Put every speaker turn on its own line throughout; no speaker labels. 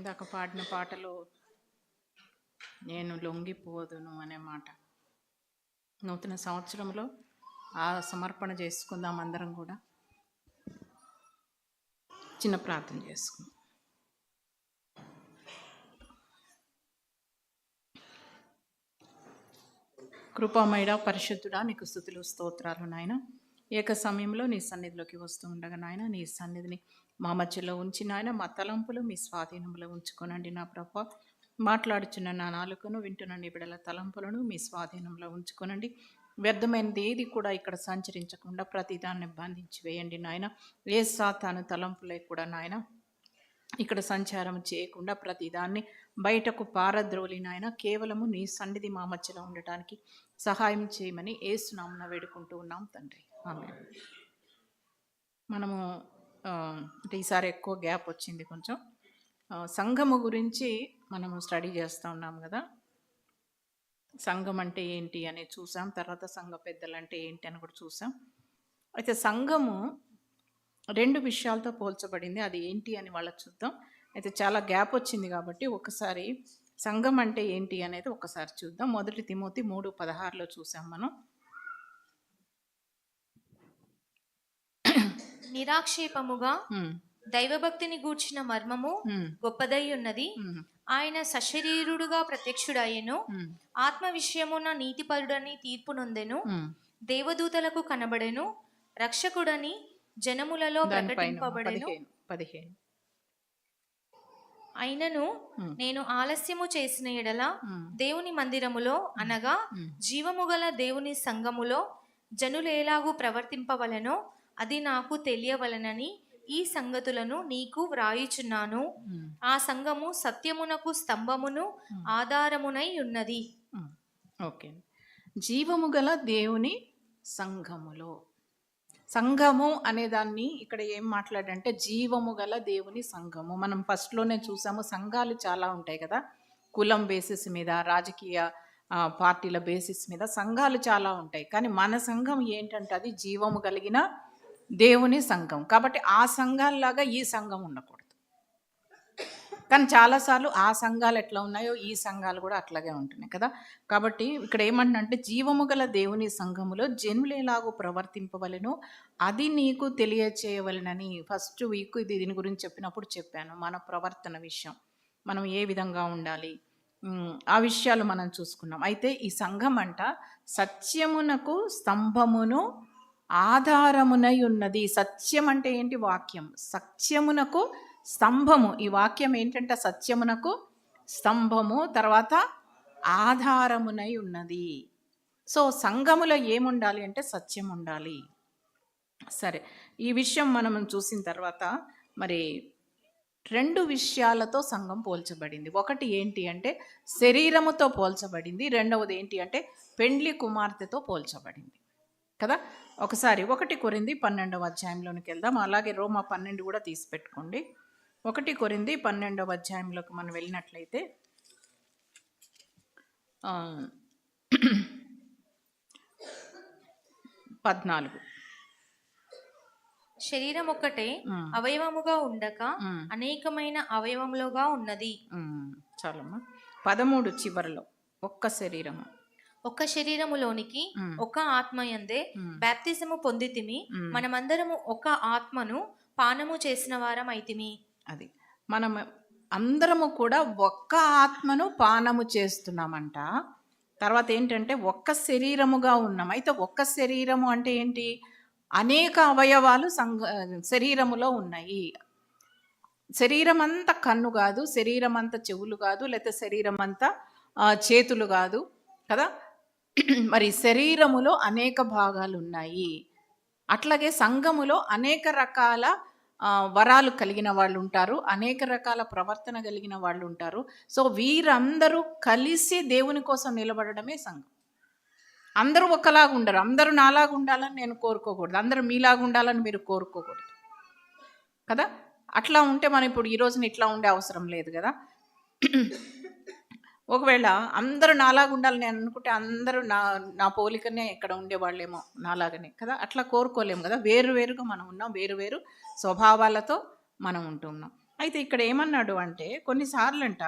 ఇందాక పాడిన పాటలో నేను లొంగిపోదును అనే మాట. నూతన సంవత్సరంలో ఆ సమర్పణ చేసుకుందాం అందరం కూడా. చిన్న ప్రార్థన చేసుకుందాం. కృపామయుడా, పరిశుద్ధుడా, నీకు స్తుతులు స్తోత్రాలు నాయన. ఏక సమయంలో నీ సన్నిధిలోకి వస్తూ ఉండగా నాయన, నీ సన్నిధిని మా మధ్యలో ఉంచి నాయన, మా తలంపులు మీ స్వాధీనంలో ఉంచుకోనండి నా ప్రభా. మాట్లాడుచున్న నా నాలుకను, వింటున్న నీ బిడ్డల తలంపులను మీ స్వాధీనంలో ఉంచుకోనండి. వ్యర్థమైనది ఏది కూడా ఇక్కడ సంచరించకుండా ప్రతిదాన్ని బంధించి వేయండి నాయన. ఏ సాతాను తలంపులే కూడా నాయన ఇక్కడ సంచారం చేయకుండా ప్రతిదాన్ని బయటకు పారద్రోలి నాయన. కేవలము నీ సన్నిధి మా మధ్యలో ఉండటానికి సహాయం చేయమని యేసునామమున వేడుకుంటూ ఉన్నాం తండ్రి, ఆమేన్. మనము అంటే ఈసారి ఎక్కువ గ్యాప్ వచ్చింది కొంచెం. సంఘము గురించి మనము స్టడీ చేస్తూ ఉన్నాం కదా. సంఘం అంటే ఏంటి అని చూసాం, తర్వాత సంఘ పెద్దలు అంటే ఏంటి అని కూడా చూసాం. అయితే సంఘము రెండు విషయాలతో పోల్చబడింది, అది ఏంటి అని వాళ్ళకి చూద్దాం. అయితే చాలా గ్యాప్ వచ్చింది కాబట్టి ఒకసారి సంఘం అంటే ఏంటి అనేది ఒకసారి చూద్దాం. 1 తిమోతి 3:16 చూసాం మనం.
నిరాక్షేపముగా దైవభక్తిని గూర్చిన మర్మము గొప్పదై ఉన్నది. ఆయన సశరీరుడుగా ప్రత్యక్షుడయ్యెను, ఆత్మ విషయమున నీతిపరుడని తీర్పు నొందెను, దేవదూతలకు కనబడెను, రక్షకుడని జనములలో ప్రకటింపబడెను. అయినను నేను ఆలస్యము చేసిన ఎడల దేవుని మందిరములో అనగా జీవము గల దేవుని సంఘములో జనులు ఎలాగూ ప్రవర్తింపవలెనో అది నాకు తెలియవలెనని ఈ సంగతులను నీకు వ్రాయుచున్నాను. ఆ సంఘము సత్యమునకు స్తంభమును ఆధారమునై ఉన్నది.
ఓకే, జీవము గల దేవుని సంఘములో. సంఘము అనేదాన్ని ఇక్కడ ఏం మాట్లాడంటే జీవము గల దేవుని సంఘము. మనం ఫస్ట్లోనే చూసాము, సంఘాలు చాలా ఉంటాయి కదా. కులం బేసిస్ మీద, రాజకీయ పార్టీల బేసిస్ మీద సంఘాలు చాలా ఉంటాయి. కానీ మన సంఘం ఏంటంటే అది జీవము కలిగిన దేవుని సంఘం. కాబట్టి ఆ సంఘాలలాగా ఈ సంఘం ఉండకూడదు. కానీ చాలాసార్లు ఆ సంఘాలు ఎట్లా ఉన్నాయో ఈ సంఘాలు కూడా అట్లాగే ఉంటున్నాయి కదా. కాబట్టి ఇక్కడ ఏమంటున్నంటే జీవము గల దేవుని సంఘములో జనులు ఎలాగో ప్రవర్తింపవలెనో అది నీకు తెలియచేయవలెనని. ఫస్ట్ వీక్ దీని గురించి చెప్పినప్పుడు చెప్పాను, మన ప్రవర్తన విషయం, మనం ఏ విధంగా ఉండాలి, ఆ విషయాలు మనం చూసుకున్నాం. అయితే ఈ సంఘం అంట సత్యమునకు స్తంభమును ఆధారమునై ఉన్నది. సత్యం అంటే ఏంటి? వాక్యం. సత్యమునకు స్తంభము. ఈ వాక్యం ఏంటంటే సత్యమునకు స్తంభము, తర్వాత ఆధారమునై ఉన్నది. సో సంఘములో ఏముండాలి అంటే సత్యం ఉండాలి. సరే, ఈ విషయం మనం చూసిన తర్వాత మరి రెండు విషయాలతో సంఘం పోల్చబడింది. ఒకటి ఏంటి అంటే శరీరముతో పోల్చబడింది, రెండవది ఏంటి అంటే పెండ్లి కుమార్తెతో పోల్చబడింది కదా. ఒకసారి 1 కొరింథీ 12వ అధ్యాయంలోనికి వెళ్దాం. అలాగే రోమా 12 కూడా తీసి పెట్టుకోండి. 1 కొరింథీ 12వ అధ్యాయంలోకి మనం వెళ్ళినట్లయితే 14.
శరీరం ఒక్కటే అవయవముగా ఉండక అనేకమైన అవయవములుగా ఉన్నది.
చాలమ్మా. 13 చివరిలో ఒక్క శరీరము,
ఒక్క శరీరములోనికి ఒక ఆత్మయందే బాప్తిజము పొందితిమి, మనమందరము ఒక ఆత్మను పానము చేసిన వారం అయితిమి.
అది మనం అందరము కూడా ఒక్క ఆత్మను పానము చేస్తున్నామంట. తర్వాత ఏంటంటే ఒక్క శరీరముగా ఉన్నాం. అయితే ఒక్క శరీరము అంటే ఏంటి? అనేక అవయవాలు శరీరములో ఉన్నాయి. శరీరం అంతా కన్ను కాదు, శరీరం అంతా చెవులు కాదు, లేకపోతే శరీరం అంతా చేతులు కాదు కదా. మరి శరీరములో అనేక భాగాలు ఉన్నాయి. అట్లాగే సంఘములో అనేక రకాల వరాలు కలిగిన వాళ్ళు ఉంటారు, అనేక రకాల ప్రవర్తన కలిగిన వాళ్ళు ఉంటారు. సో వీరందరూ కలిసి దేవుని కోసం నిలబడడమే సంఘం. అందరూ ఒకలాగా ఉండరు. అందరూ నాలాగా ఉండాలని నేను కోరుకోకూడదు, అందరూ మీలాగా ఉండాలని మీరు కోరుకోకూడదు కదా. అట్లా ఉంటే మనం ఇప్పుడు ఈ రోజున ఇట్లా ఉండే అవసరం లేదు కదా. ఒకవేళ అందరూ నాలాగా ఉండాలని నేను అనుకుంటే అందరూ నా పోలికనే ఇక్కడ ఉండేవాళ్ళేమో నాలాగనే కదా. అట్లా కోరుకోలేము కదా. వేరువేరుగా మనం ఉన్నాం, వేరువేరు స్వభావాలతో మనం ఉంటున్నాం. అయితే ఇక్కడ ఏమన్నాడు అంటే కొన్నిసార్లంట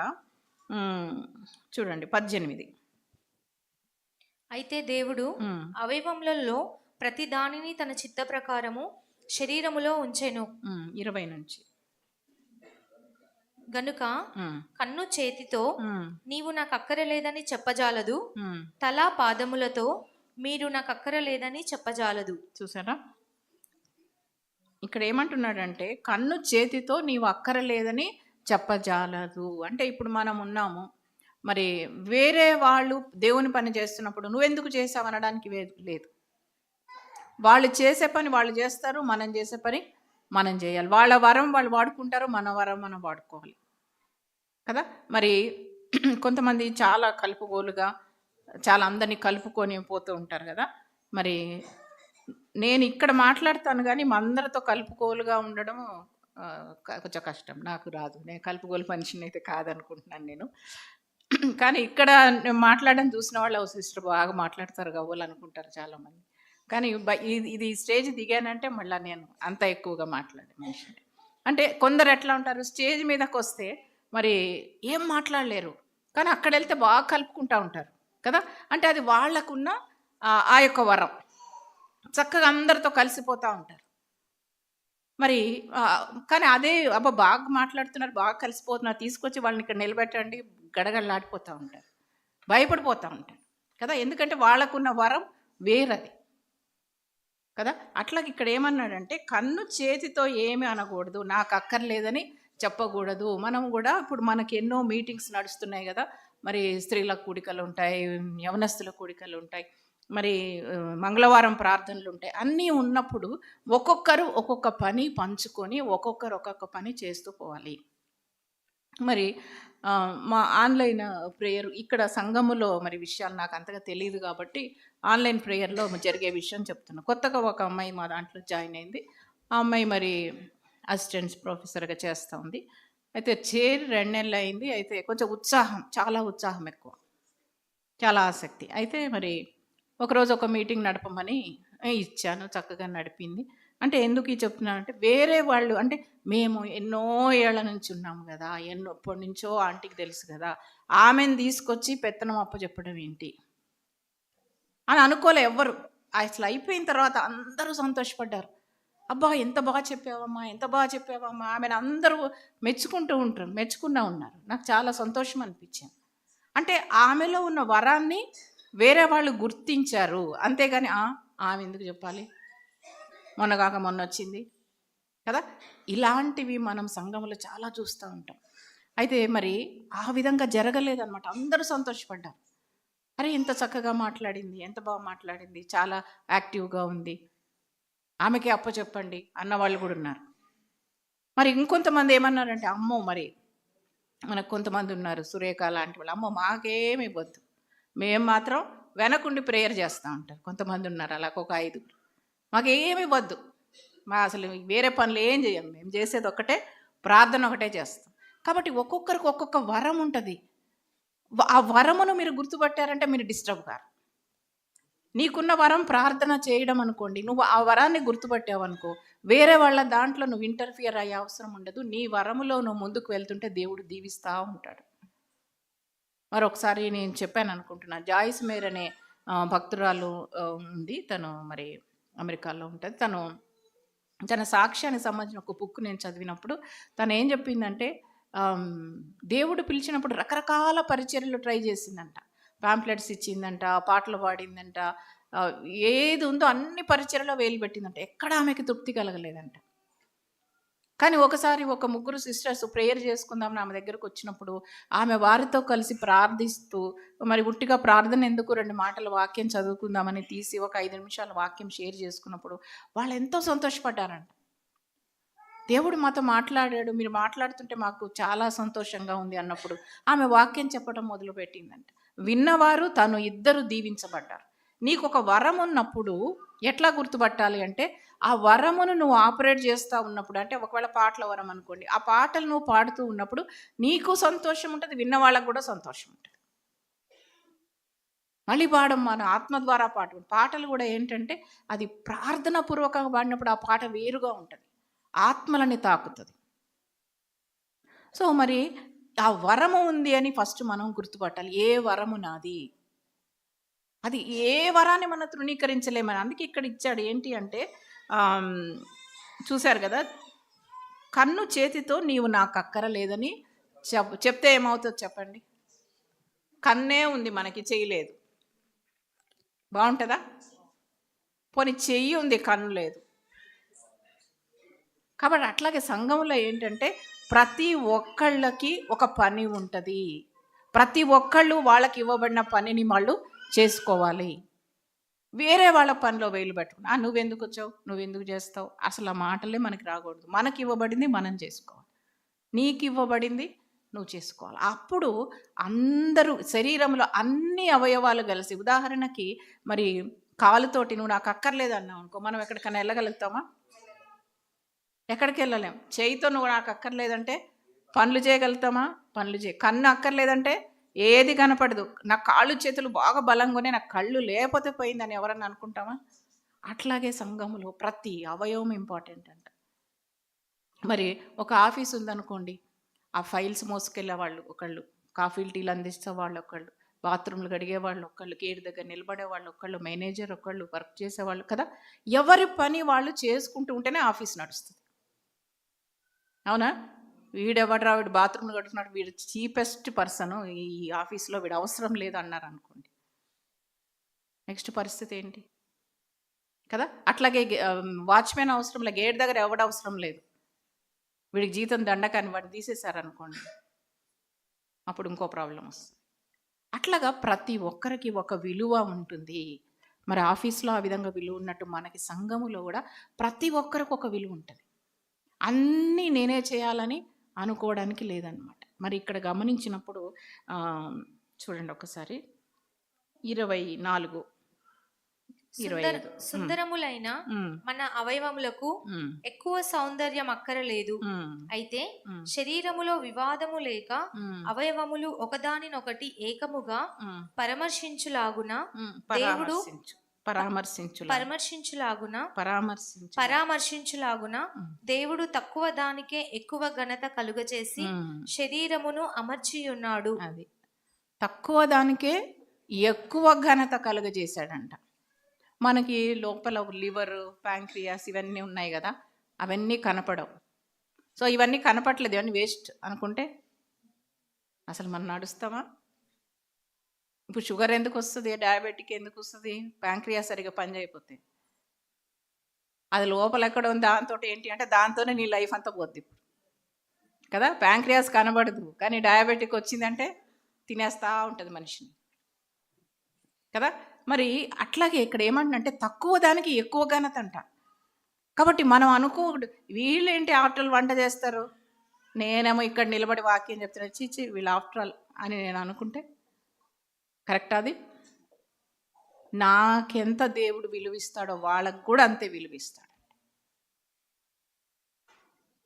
చూడండి 18.
అయితే దేవుడు అవయవములలో ప్రతి దానిని తన చిత్త ప్రకారము శరీరములో ఉంచెను.
20 నుంచి.
గనుక కన్ను చేతితో నీవు నాకు అక్కరలేదని చెప్పజాలదు, తల పాదములతో మీరు నాకు అక్కరలేదని చెప్పజాలదు.
చూసారా, ఇక్కడ ఏమంటున్నాడంటే కన్ను చేతితో నీవు అక్కరలేదని చెప్పజాలదు. అంటే ఇప్పుడు మనం ఉన్నాము, మరి వేరే వాళ్ళు దేవుని పని చేస్తున్నప్పుడు నువ్వెందుకు చేసావు అనడానికి లేదు. వాళ్ళు చేసే పని వాళ్ళు చేస్తారు, మనం చేసే పని మనం చేయాలి. వాళ్ళ వరం వాళ్ళు వాడుకుంటారు, మన వరం మనం వాడుకోవాలి కదా. మరి కొంతమంది చాలా కలుపుగోలుగా చాలా అందరినీ కలుపుకొని పోతూ ఉంటారు కదా. మరి నేను ఇక్కడ మాట్లాడతాను కానీ మా అందరితో కలుపుకోలుగా ఉండడం కొంచెం కష్టం, నాకు రాదు. నేను కలుపుకోలు మనిషిని అయితే కాదనుకుంటున్నాను నేను. కానీ ఇక్కడ నేను మాట్లాడడం చూసిన వాళ్ళు సిస్టర్ బాగా మాట్లాడతారు కావాలి అనుకుంటారు చాలామంది. కానీ ఇది స్టేజ్ దిగానంటే మళ్ళీ నేను అంత ఎక్కువగా మాట్లాడే మనిషిని. అంటే కొందరు ఎట్లా ఉంటారు, స్టేజ్ మీదకి వస్తే మరి ఏం మాట్లాడలేరు, కానీ అక్కడ వెళ్తే బాగా కలుపుకుంటూ ఉంటారు కదా. అంటే అది వాళ్ళకున్న ఆ యొక్క వరం, చక్కగా అందరితో కలిసిపోతూ ఉంటారు. మరి కానీ అదే అబ్బా బాగా మాట్లాడుతున్నారు, బాగా కలిసిపోతున్నారు, తీసుకొచ్చి వాళ్ళని ఇక్కడ నిలబెట్టండి, గడగడలాడిపోతూ ఉంటారు, భయపడిపోతూ ఉంటారు కదా. ఎందుకంటే వాళ్ళకున్న వరం వేరది కదా. అట్లాగే ఇక్కడ ఏమన్నాడంటే కన్ను చేతితో ఏమి అనకూడదు, నాకు అక్కర్లేదని చెప్పకూడదు. మనం కూడా ఇప్పుడు మనకి ఎన్నో మీటింగ్స్ నడుస్తున్నాయి కదా. మరి స్త్రీల కూడికలు ఉంటాయి, యవనస్తుల కూడికలు ఉంటాయి, మరి మంగళవారం ప్రార్థనలు ఉంటాయి. అన్నీ ఉన్నప్పుడు ఒక్కొక్కరు ఒక్కొక్క పని పంచుకొని ఒక్కొక్కరు ఒక్కొక్క పని చేస్తూ పోవాలి. మరి మా ఆన్లైన్ ప్రేయర్ ఇక్కడ సంఘములో మరి విషయాలు నాకు అంతగా తెలియదు కాబట్టి ఆన్లైన్ ప్రేయర్లో జరిగే విషయం చెప్తున్నాను. కొత్తగా ఒక అమ్మాయి మా దాంట్లో జాయిన్ అయింది. ఆ అమ్మాయి మరి అసిస్టెంట్ ప్రొఫెసర్గా చేస్తూ ఉంది. అయితే చేరి 2 నెలలు అయింది. అయితే కొంచెం ఉత్సాహం, చాలా ఉత్సాహం ఎక్కువ, చాలా ఆసక్తి. అయితే మరి ఒకరోజు ఒక మీటింగ్ నడపమని ఇచ్చాను, చక్కగా నడిపింది. అంటే ఎందుకు ఈ చెప్తున్నానంటే వేరే వాళ్ళు అంటే మేము ఎన్నో ఏళ్ల నుంచి ఉన్నాము కదా, ఎప్పటి నుంచో ఆంటీకి తెలుసు కదా, ఆమెను తీసుకొచ్చి పెత్తనం అప్పచెప్పడం ఏంటి అని అనుకోలే ఎవ్వరు. అసలు అయిపోయిన తర్వాత అందరూ సంతోషపడ్డారు. అబ్బా ఎంత బాగా చెప్పావమ్మా, ఎంత బాగా చెప్పావమ్మా, ఆమెను అందరూ మెచ్చుకున్నా ఉన్నారు. నాకు చాలా సంతోషం అనిపించింది. అంటే ఆమెలో ఉన్న వరాన్ని వేరే వాళ్ళు గుర్తించారు, అంతేగాని ఆమె ఎందుకు చెప్పాలి, మొన్న వచ్చింది కదా. ఇలాంటివి మనం సంఘంలో చాలా చూస్తూ ఉంటాం. అయితే మరి ఆ విధంగా జరగలేదన్నమాట. అందరూ సంతోషపడ్డారు. అరే ఎంత చక్కగా మాట్లాడింది, ఎంత బాగా మాట్లాడింది, చాలా యాక్టివ్గా ఉంది, ఆమెకి అప్పచెప్పండి అన్న వాళ్ళు కూడా ఉన్నారు. మరి ఇంకొంతమంది ఏమన్నారంటే అమ్మో, మరి మనకు కొంతమంది ఉన్నారు సురేఖ లాంటి వాళ్ళు, అమ్మో మాకేమి ఇవ్వద్దు, మేము మాత్రం వెనకుండి ప్రేయర్ చేస్తూ ఉంటారు. కొంతమంది ఉన్నారు అలా, ఒక 5. మాకేమి ఇవ్వద్దు, అసలు వేరే పనులు ఏం చేయం, మేము చేసేది ఒకటే ప్రార్థన ఒకటే చేస్తాం. కాబట్టి ఒక్కొక్కరికి ఒక్కొక్క వరం ఉంటుంది. ఆ వరమును మీరు గుర్తుపట్టారంటే మీరు డిస్టర్బ్ కారు. నీకున్న వరం ప్రార్థన చేయడం అనుకోండి, నువ్వు ఆ వరాన్ని గుర్తుపట్టావు అనుకో, వేరే వాళ్ళ దాంట్లో నువ్వు ఇంటర్ఫియర్ అయ్యే అవసరం ఉండదు. నీ వరములో నువ్వు ముందుకు వెళ్తుంటే దేవుడు దీవిస్తూ ఉంటాడు. మరొకసారి నేను చెప్పాను అనుకుంటున్నా, జాయిస్ మేర్ అనే భక్తురాలు ఉంది, తను మరి అమెరికాలో ఉంటుంది. తన సాక్ష్యానికి సంబంధించిన ఒక బుక్ నేను చదివినప్పుడు తను ఏం చెప్పిందంటే దేవుడు పిలిచినప్పుడు రకరకాల పరిచర్యలు ట్రై చేసిందంట, పాంప్లెట్స్ ఇచ్చిందంట, పాటలు పాడిందంట, ఏది ఉందో అన్ని పరిచర్యలో వేలు పెట్టిందంట. ఎక్కడ ఆమెకి తృప్తి కలగలేదంట. కానీ ఒకసారి ఒక 3 సిస్టర్స్ ప్రేయర్ చేసుకుందామని ఆమె దగ్గరకు వచ్చినప్పుడు ఆమె వారితో కలిసి ప్రార్థిస్తూ, మరి ఉట్టిగా ప్రార్థన ఎందుకు, 2 మాటల వాక్యం చదువుకుందామని తీసి ఒక 5 నిమిషాల వాక్యం షేర్ చేసుకున్నప్పుడు వాళ్ళు ఎంతో సంతోషపడ్డారంట. దేవుడు మాతో మాట్లాడాడు, మీరు మాట్లాడుతుంటే మాకు చాలా సంతోషంగా ఉంది అన్నప్పుడు ఆమె వాక్యం చెప్పడం మొదలుపెట్టిందంట. విన్నవారు తను 2 దీవించబడ్డారు. నీకు ఒక వరం ఉన్నప్పుడు ఎట్లా గుర్తుపట్టాలి అంటే, ఆ వరమును నువ్వు ఆపరేట్ చేస్తూ ఉన్నప్పుడు, అంటే ఒకవేళ పాటల వరం అనుకోండి, ఆ పాటలు నువ్వు పాడుతూ ఉన్నప్పుడు నీకు సంతోషం ఉంటుంది, విన్న వాళ్ళకు కూడా సంతోషం ఉంటుంది. మళ్ళీ మన ఆత్మ ద్వారా పాటలు కూడా ఏంటంటే అది ప్రార్థన పూర్వకంగా పాడినప్పుడు ఆ పాట వేరుగా ఉంటుంది, ఆత్మలని తాకుతుంది. సో మరి ఆ వరము ఉంది అని ఫస్ట్ మనం గుర్తుపట్టాలి. ఏ వరము నాది? అది ఏ వరాన్ని మనం తృణీకరించలేమని. అందుకే ఇక్కడ ఇచ్చాడు. ఏంటి అంటే ఆహ్, చూసారు గదా! కన్ను చేతితో నీవు నాకక్కర లేదని చెప్తే ఏమవుతది చెప్పండి? కన్నే ఉంది మనకి, చెయ్యి లేదు. బావుంటదా? పోనీ చెయ్యి ఉంది, కన్ను లేదు. కాబట్టి అట్లాగే సంఘంలో ఏంటంటే ప్రతి ఒక్కళ్ళకి ఒక పని ఉంటది. ప్రతి ఒక్కళ్ళు వాళ్ళకి ఇవ్వబడిన పనిని వాళ్ళు చేసుకోవాలి. వేరే వాళ్ళ పనిలో వేలు పెట్టుకుని నువ్వెందుకొచ్చావు? నువ్వెందుకు చేస్తావు? అసలు ఆ మాటలే మనకి రాకూడదు. మనకివ్వబడింది మనం చేసుకోవాలి. నీకివ్వబడింది నువ్వు చేసుకోవాలి. అప్పుడు అందరూ శరీరంలో అన్ని అవయవాలు కలిసి, ఉదాహరణకి మరి కాలుతోటి నువ్వు నాకు అక్కర్లేదు అన్నావు అనుకో, మనం ఎక్కడికైనా వెళ్ళగలుగుతామా? ఎక్కడికి వెళ్ళలేం. చేయితో నువ్వు నాకు అక్కర్లేదంటే పనులు చేయగలుగుతామా? పనులు కన్ను అక్కర్లేదంటే ఏది కనపడదు. నా కాళ్ళు చేతులు బాగా బలంగా ఉన్నాయి, నాకు కళ్ళు లేకపోతే పోయిందని ఎవరన్నా అనుకుంటామా? అట్లాగే సంఘములో ప్రతి అవయవం ఇంపార్టెంట్ అంట. మరి ఒక ఆఫీస్ ఉందనుకోండి, ఆ ఫైల్స్ మోసుకెళ్ళే వాళ్ళు ఒకళ్ళు, కాఫీలు టీలు అందిస్తే వాళ్ళు ఒకళ్ళు, బాత్రూమ్లు కడిగే వాళ్ళు ఒకళ్ళు, గేట్ దగ్గర నిలబడే వాళ్ళు ఒకళ్ళు, మేనేజర్ ఒకళ్ళు, వర్క్ చేసేవాళ్ళు కదా. ఎవరి పని వాళ్ళు చేసుకుంటూ ఉంటేనే ఆఫీస్ నడుస్తుంది. అవునా? వీడెవడరా, వీడు బాత్రూమ్లు కడుతున్నాడు, వీడు చీపెస్ట్ పర్సన్ ఈ ఆఫీస్లో, వీడు అవసరం లేదు అన్నారు అనుకోండి, నెక్స్ట్ పరిస్థితి ఏంటి కదా. అట్లాగే వాచ్మెన్ అవసరం లేదు, గేట్ దగ్గర ఎవడ అవసరం లేదు, వీడికి జీతం దండకాన్ని వాడిని తీసేశారనుకోండి, అప్పుడు ఇంకో ప్రాబ్లం వస్తుంది. అట్లాగా ప్రతి ఒక్కరికి ఒక విలువ ఉంటుంది. మరి ఆఫీస్లో ఆ విధంగా విలువ ఉన్నట్టు మనకి సంఘములో కూడా ప్రతి ఒక్కరికి ఒక విలువ ఉంటుంది. అన్నీ నేనే చేయాలని అనుకోవడానికి లేదనమాట. మరి ఇక్కడ గమనించినప్పుడు చూడండి ఒకసారి 24, 25.
సుందరములైన మన అవయవములకు ఎక్కువ సౌందర్యం అక్కరలేదు. అయితే శరీరములో వివాదము లేక అవయవములు ఒకదానినొకటి ఏకముగా పరామర్శించులాగున దేవుడు తక్కువ దానికే ఎక్కువ ఘనత కలుగచేసి శరీరమును అమర్చియున్నాడు.
అది తక్కువ దానికే ఎక్కువ ఘనత కలుగజేశాడంట. మనకి లోపల లివర్, ప్యాంక్రియాస్ ఇవన్నీ ఉన్నాయి కదా, అవన్నీ కనపడవు. సో ఇవన్నీ కనపట్లేదు, ఇవన్నీ వేస్ట్ అనుకుంటే అసలు మనం నడుస్తామా? ఇప్పుడు షుగర్ ఎందుకు వస్తుంది, డయాబెటిక్ ఎందుకు వస్తుంది? ప్యాంక్రియాస్ సరిగా పనిచేయకపోతే. అది లోపల ఎక్కడ ఉంది, దాంతో ఏంటి అంటే దాంతోనే నీ లైఫ్ అంతా పోద్ది ఇప్పుడు కదా. ప్యాంక్రియాస్ కనబడదు, కానీ డయాబెటిక్ వచ్చిందంటే తినేస్తూ ఉంటుంది మనిషిని కదా. మరి అట్లాగే ఇక్కడ ఏమంటే తక్కువ దానికి ఎక్కువ ఘనత అంట. కాబట్టి మనం అనుకోకూడదు, వీళ్ళేంటి ఆఫ్టర్ ఆల్ వంట చేస్తారు, నేనేమో ఇక్కడ నిలబడి వాక్యం చెప్తున్నా, చీచి వీళ్ళు ఆఫ్టర్ ఆల్ అని నేను అనుకుంటే కరెక్ట్? అది నాకెంత దేవుడు విలువిస్తాడో వాళ్ళకు కూడా అంతే విలువిస్తాడు.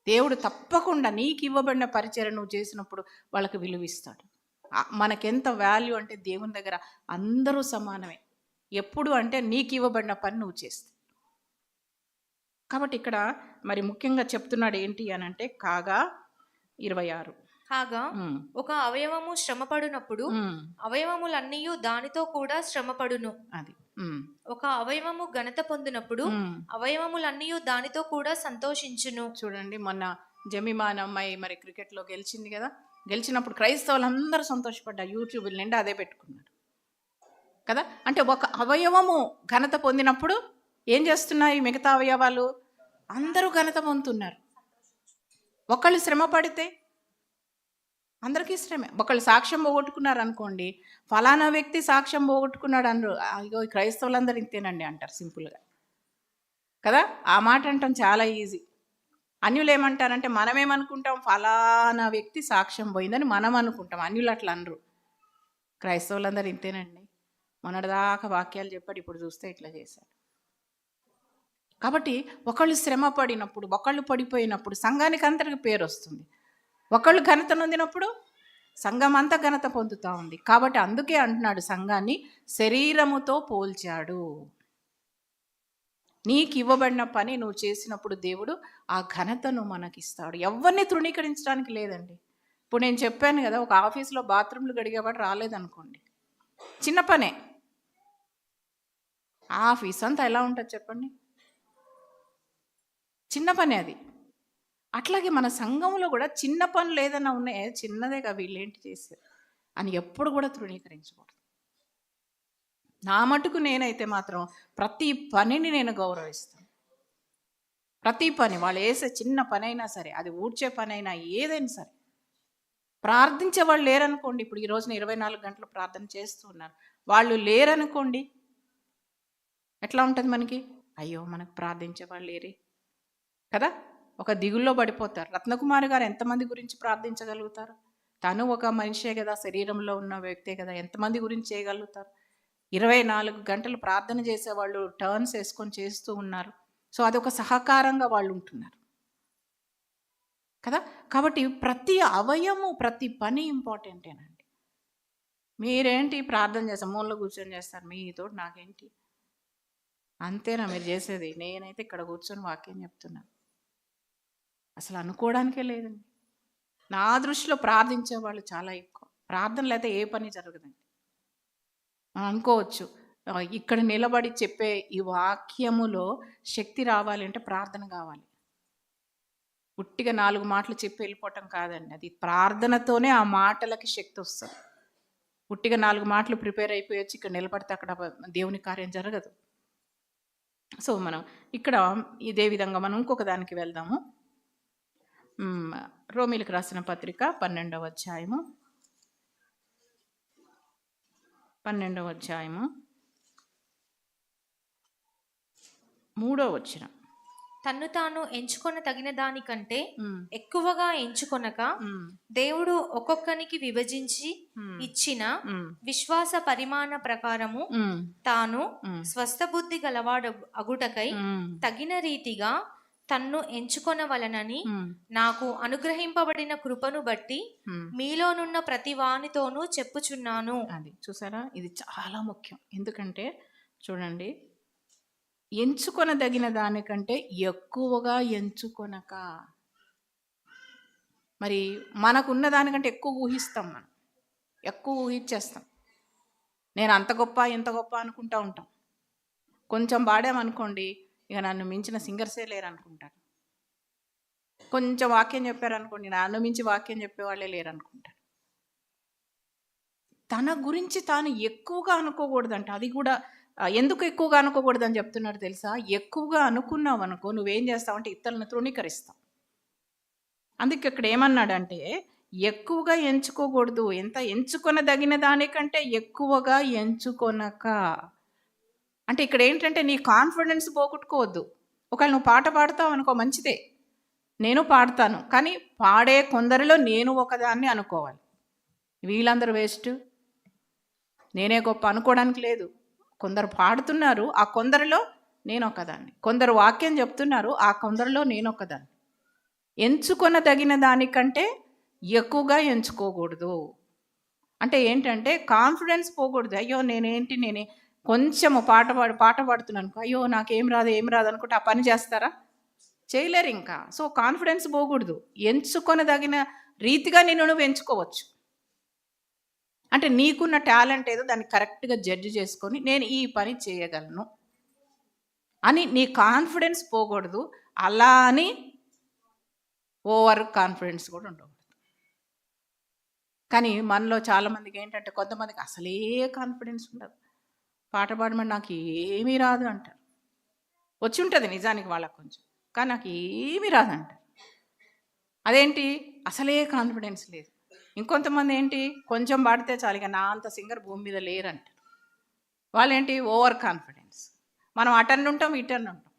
దేవుడు తప్పకుండా నీకు ఇవ్వబడిన పరిచయం నువ్వు చేసినప్పుడు వాళ్ళకి విలువిస్తాడు. మనకెంత వాల్యూ అంటే దేవుని దగ్గర అందరూ సమానమే. ఎప్పుడు అంటే నీకు ఇవ్వబడిన పని నువ్వు చేస్తే. కాబట్టి ఇక్కడ మరి ముఖ్యంగా చెప్తున్నాడు ఏంటి అని అంటే కాగా 26
కాగా ఒక అవయవము శ్రమపడినప్పుడు అవయవములన్నీ దానితో కూడా శ్రమపడును. అది ఒక అవయవము ఘనత పొందినప్పుడు అవయవములన్నీ దానితో కూడా సంతోషించును. చూడండి, మొన్న జమీమాన్ అమ్మాయి మరి క్రికెట్లో గెలిచింది కదా. గెలిచినప్పుడు క్రైస్తవులందరూ సంతోషపడ్డారు, యూట్యూబ్ నిండా అదే పెట్టుకున్నారు కదా. అంటే ఒక అవయవము ఘనత పొందినప్పుడు ఏం చేస్తున్నాయి మిగతా అవయవాలు? అందరూ ఘనత పొందుతున్నారు. ఒకళ్ళు శ్రమ పడితే అందరికీ శ్రమే. ఒకళ్ళు సాక్ష్యం పోగొట్టుకున్నారు అనుకోండి, ఫలానా వ్యక్తి సాక్ష్యం పోగొట్టుకున్నాడు అనరు, అయ్యో క్రైస్తవులందరూ ఇంతేనండి అంటారు సింపుల్గా కదా. ఆ మాట అంటాం చాలా ఈజీ. అన్యులు ఏమంటారంటే మనమేమనుకుంటాం, ఫలానా వ్యక్తి సాక్ష్యం పోయిందని మనం అనుకుంటాం, అన్యులు అట్లా అనరు. క్రైస్తవులందరూ ఇంతేనండి, మొన్నటిదాకా వాక్యాలు చెప్పాడు, ఇప్పుడు చూస్తే ఇట్లా చేశాడు. కాబట్టి ఒకళ్ళు శ్రమ పడినప్పుడు, ఒకళ్ళు పడిపోయినప్పుడు సంఘానికి అందరికి పేరు వస్తుంది. ఒకళ్ళు ఘనత నొందినప్పుడు సంఘం అంతా ఘనత పొందుతూ ఉంది. కాబట్టి అందుకే అంటున్నాడు సంఘాన్ని శరీరముతో పోల్చాడు. నీకు ఇవ్వబడిన పని నువ్వు చేసినప్పుడు దేవుడు ఆ ఘనతను మనకిస్తాడు. ఎవరిని తృణీకరించడానికి లేదండి.
ఇప్పుడు నేను చెప్పాను కదా, ఒక ఆఫీస్లో బాత్రూమ్లు గడిగేవాడు రాలేదనుకోండి, చిన్న పనే, ఆఫీస్ అంతా ఎలా ఉంటుంది చెప్పండి, చిన్న పనే అది. అట్లాగే మన సంఘంలో కూడా చిన్న పనులు ఏదైనా ఉన్నాయే, చిన్నదేగా వీళ్ళేంటి చేశారు అని ఎప్పుడు కూడా తృణీకరించకూడదు. నా మటుకు నేనైతే మాత్రం ప్రతి పనిని నేను గౌరవిస్తాను. ప్రతి పని వాళ్ళు వేసే చిన్న పని అయినా సరే, అది ఊడ్చే పని అయినా ఏదైనా సరే. ప్రార్థించే వాళ్ళు లేరనుకోండి, ఇప్పుడు ఈ రోజున 24 గంటలు ప్రార్థన చేస్తూ ఉన్నారు, వాళ్ళు లేరనుకోండి, ఎట్లా ఉంటుంది మనకి? అయ్యో మనకు ప్రార్థించే వాళ్ళు లేరే కదా, ఒక దిగుల్లో పడిపోతారు. రత్నకుమారి గారు ఎంతమంది గురించి ప్రార్థించగలుగుతారు? తను ఒక మనిషే కదా, శరీరంలో ఉన్న వ్యక్తే కదా, ఎంతమంది గురించి చేయగలుగుతారు? 24 గంటలు ప్రార్థన చేసేవాళ్ళు టర్న్స్ వేసుకొని చేస్తూ ఉన్నారు. సో అదొక సహకారంగా వాళ్ళు ఉంటున్నారు కదా. కాబట్టి ప్రతి అవయము, ప్రతి పని ఇంపార్టెంటేనండి. మీరేంటి ప్రార్థన చేస్తారు, మూలలో కూర్చొని చేస్తారు, మీతో నాకేంటి, అంతేనా మీరు చేసేది? నేనైతే ఇక్కడ కూర్చొని వాక్యం చెప్తున్నాను, అసలు అనుకోవడానికే లేదండి. నా దృష్టిలో ప్రార్థించే వాళ్ళు చాలా ఎక్కువ. ప్రార్థన లేకపోతే ఏ పని జరగదండి. మనం అనుకోవచ్చు, ఇక్కడ నిలబడి చెప్పే ఈ వాక్యములో శక్తి రావాలి అంటే ప్రార్థన కావాలి. పుట్టిగా 4 మాటలు చెప్పి వెళ్ళిపోవటం కాదండి, అది ప్రార్థనతోనే ఆ మాటలకి శక్తి వస్తుంది. పుట్టిగా 4 మాటలు ప్రిపేర్ అయిపోయి వచ్చి ఇక్కడ నిలబడితే అక్కడ దేవుని కార్యం జరగదు. సో మనం ఇక్కడ ఇదే విధంగా మనం ఇంకొక దానికి వెళ్దాము. రోమీలకు రాసిన పత్రిక 12వ అధ్యాయము 3వ వచనం.
తన్ను తాను ఎంచుకొన తగిన దానికంటే ఎక్కువగా ఎంచుకొనక దేవుడు ఒక్కొక్కనికి విభజించి ఇచ్చిన విశ్వాస పరిమాణ ప్రకారము తాను స్వస్థ బుద్ధి గలవాడు అగుటకై తగిన రీతిగా తన్ను ఎంచుకొనవలనని నాకు అనుగ్రహింపబడిన కృపను బట్టి మీలోనున్న ప్రతి వానితోనూ చెప్పుచున్నాను.
అది చూసారా, ఇది చాలా ముఖ్యం. ఎందుకంటే చూడండి, ఎంచుకొనదగిన దానికంటే ఎక్కువగా ఎంచుకొనక. మరి మనకున్న దానికంటే ఎక్కువ ఊహిస్తాం, మనం ఎక్కువ ఊహించేస్తాం. నేను అంత గొప్ప ఇంత గొప్ప అనుకుంటా ఉంటాం. కొంచెం పాడామనుకోండి, ఇక నన్ను మించిన సింగర్సే లేరు అనుకుంటారు. కొంచెం వాక్యం చెప్పారనుకోండి, నన్ను మించి వాక్యం చెప్పేవాళ్ళే లేరు అనుకుంటారు. తన గురించి తాను ఎక్కువగా అనుకోకూడదంట. అది కూడా ఎందుకు ఎక్కువగా అనుకోకూడదని చెప్తున్నాడు తెలుసా? ఎక్కువగా అనుకున్నావు అనుకో, నువ్వేం చేస్తావంటే ఇతరులను తృణీకరిస్తావు. అందుకే ఇక్కడ ఏమన్నాడంటే ఎక్కువగా ఎంచుకోకూడదు, ఎంత ఎంచుకొనదగిన దానికంటే ఎక్కువగా ఎంచుకొనక. అంటే ఇక్కడ ఏంటంటే నీ కాన్ఫిడెన్స్ పోగొట్టుకోవద్దు. ఒకవేళ నువ్వు పాట పాడతావు అనుకో, మంచిదే, నేను పాడతాను, కానీ పాడే కొందరిలో నేను ఒకదాన్ని అనుకోవాలి. వీళ్ళందరూ వేస్ట్, నేనే గొప్ప అనుకోవడానికి లేదు. కొందరు పాడుతున్నారు, ఆ కొందరిలో నేను ఒకదాన్ని. కొందరు వాక్యం చెప్తున్నారు, ఆ కొందరిలో నేను ఒకదాన్ని. ఎంచుకొనదగిన దానికంటే ఎక్కువగా ఎంచుకోకూడదు. అంటే ఏంటంటే కాన్ఫిడెన్స్ పోకూడదు. అయ్యో నేనే కొంచెము పాట పాడుతున్నాను, అయ్యో నాకేం రాదు ఏం రాదు అనుకుంటే ఆ పని చేస్తారా? చేయలేరు ఇంకా. సో కాన్ఫిడెన్స్ పోకూడదు. ఎంచుకొనదగిన రీతిగా నువ్వు ఎంచుకోవచ్చు. అంటే నీకున్న టాలెంట్ ఏదో దాన్ని కరెక్ట్గా జడ్జి చేసుకొని నేను ఈ పని చేయగలను అని నీ కాన్ఫిడెన్స్ పోకూడదు. అలా అని ఓవర్ కాన్ఫిడెన్స్ కూడా ఉండకూడదు. కానీ మనలో చాలామందికి ఏంటంటే, కొంతమందికి అసలే కాన్ఫిడెన్స్ ఉండదు. పాట పాడమని నాకు ఏమీ రాదు అంటారు. వచ్చి ఉంటుంది నిజానికి వాళ్ళకు కొంచెం, కానీ నాకు ఏమీ రాదంటారు. అదేంటి? అసలే కాన్ఫిడెన్స్ లేదు. ఇంకొంతమంది ఏంటి, కొంచెం పాడితే చాలు, ఇక నా అంత సింగర్ భూమి మీద లేరంటారు. వాళ్ళేంటి? Over confidence. మనం అటెండ్ ఉంటాం, ఇటెండ్ ఉంటాం.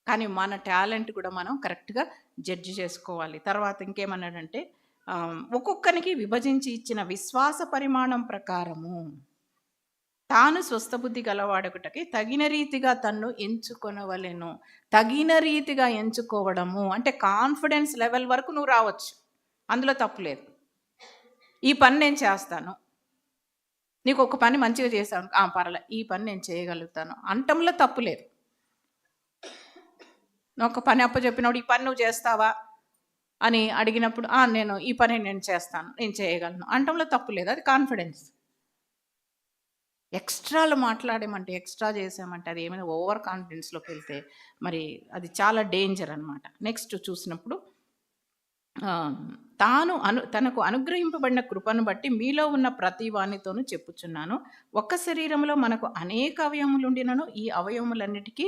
కానీ మన టాలెంట్ కూడా మనం కరెక్ట్గా జడ్జి చేసుకోవాలి. తర్వాత ఇంకేమన్నాడంటే, ఒక్కొక్కరికి విభజించి ఇచ్చిన విశ్వాస పరిమాణం ప్రకారము తాను స్వస్థబుద్ధి గలవాడొకటకి తగిన రీతిగా తన్ను ఎంచుకొనవలెను. తగిన రీతిగా ఎంచుకోవడము అంటే కాన్ఫిడెన్స్ లెవెల్ వరకు నువ్వు రావచ్చు, అందులో తప్పులేదు. ఈ పని నేను చేస్తాను, నీకు ఒక పని మంచిగా చేశాను, పర్లే ఈ పని నేను చేయగలుగుతాను అంటంలో తప్పులేదు. ఒక పని అప్పచెప్పినప్పుడు ఈ పని నువ్వు చేస్తావా, అని అడిగినప్పుడు నేను ఈ పని నేను చేస్తాను, నేను చేయగలను అంటంలో తప్పు లేదు. అది కాన్ఫిడెన్స్. ఎక్స్ట్రాలు మాట్లాడామంటే, ఎక్స్ట్రా చేసామంటే అది ఏమైనా ఓవర్ కాన్ఫిడెన్స్లోకి వెళ్తే మరి అది చాలా డేంజర్ అనమాట. నెక్స్ట్ చూసినప్పుడు తనకు అనుగ్రహింపబడిన కృపను బట్టి మీలో ఉన్న ప్రతి వానితోనూ చెప్పుచున్నాను, ఒక్క శరీరంలో మనకు అనేక అవయవములుండినను ఈ అవయవములన్నిటికీ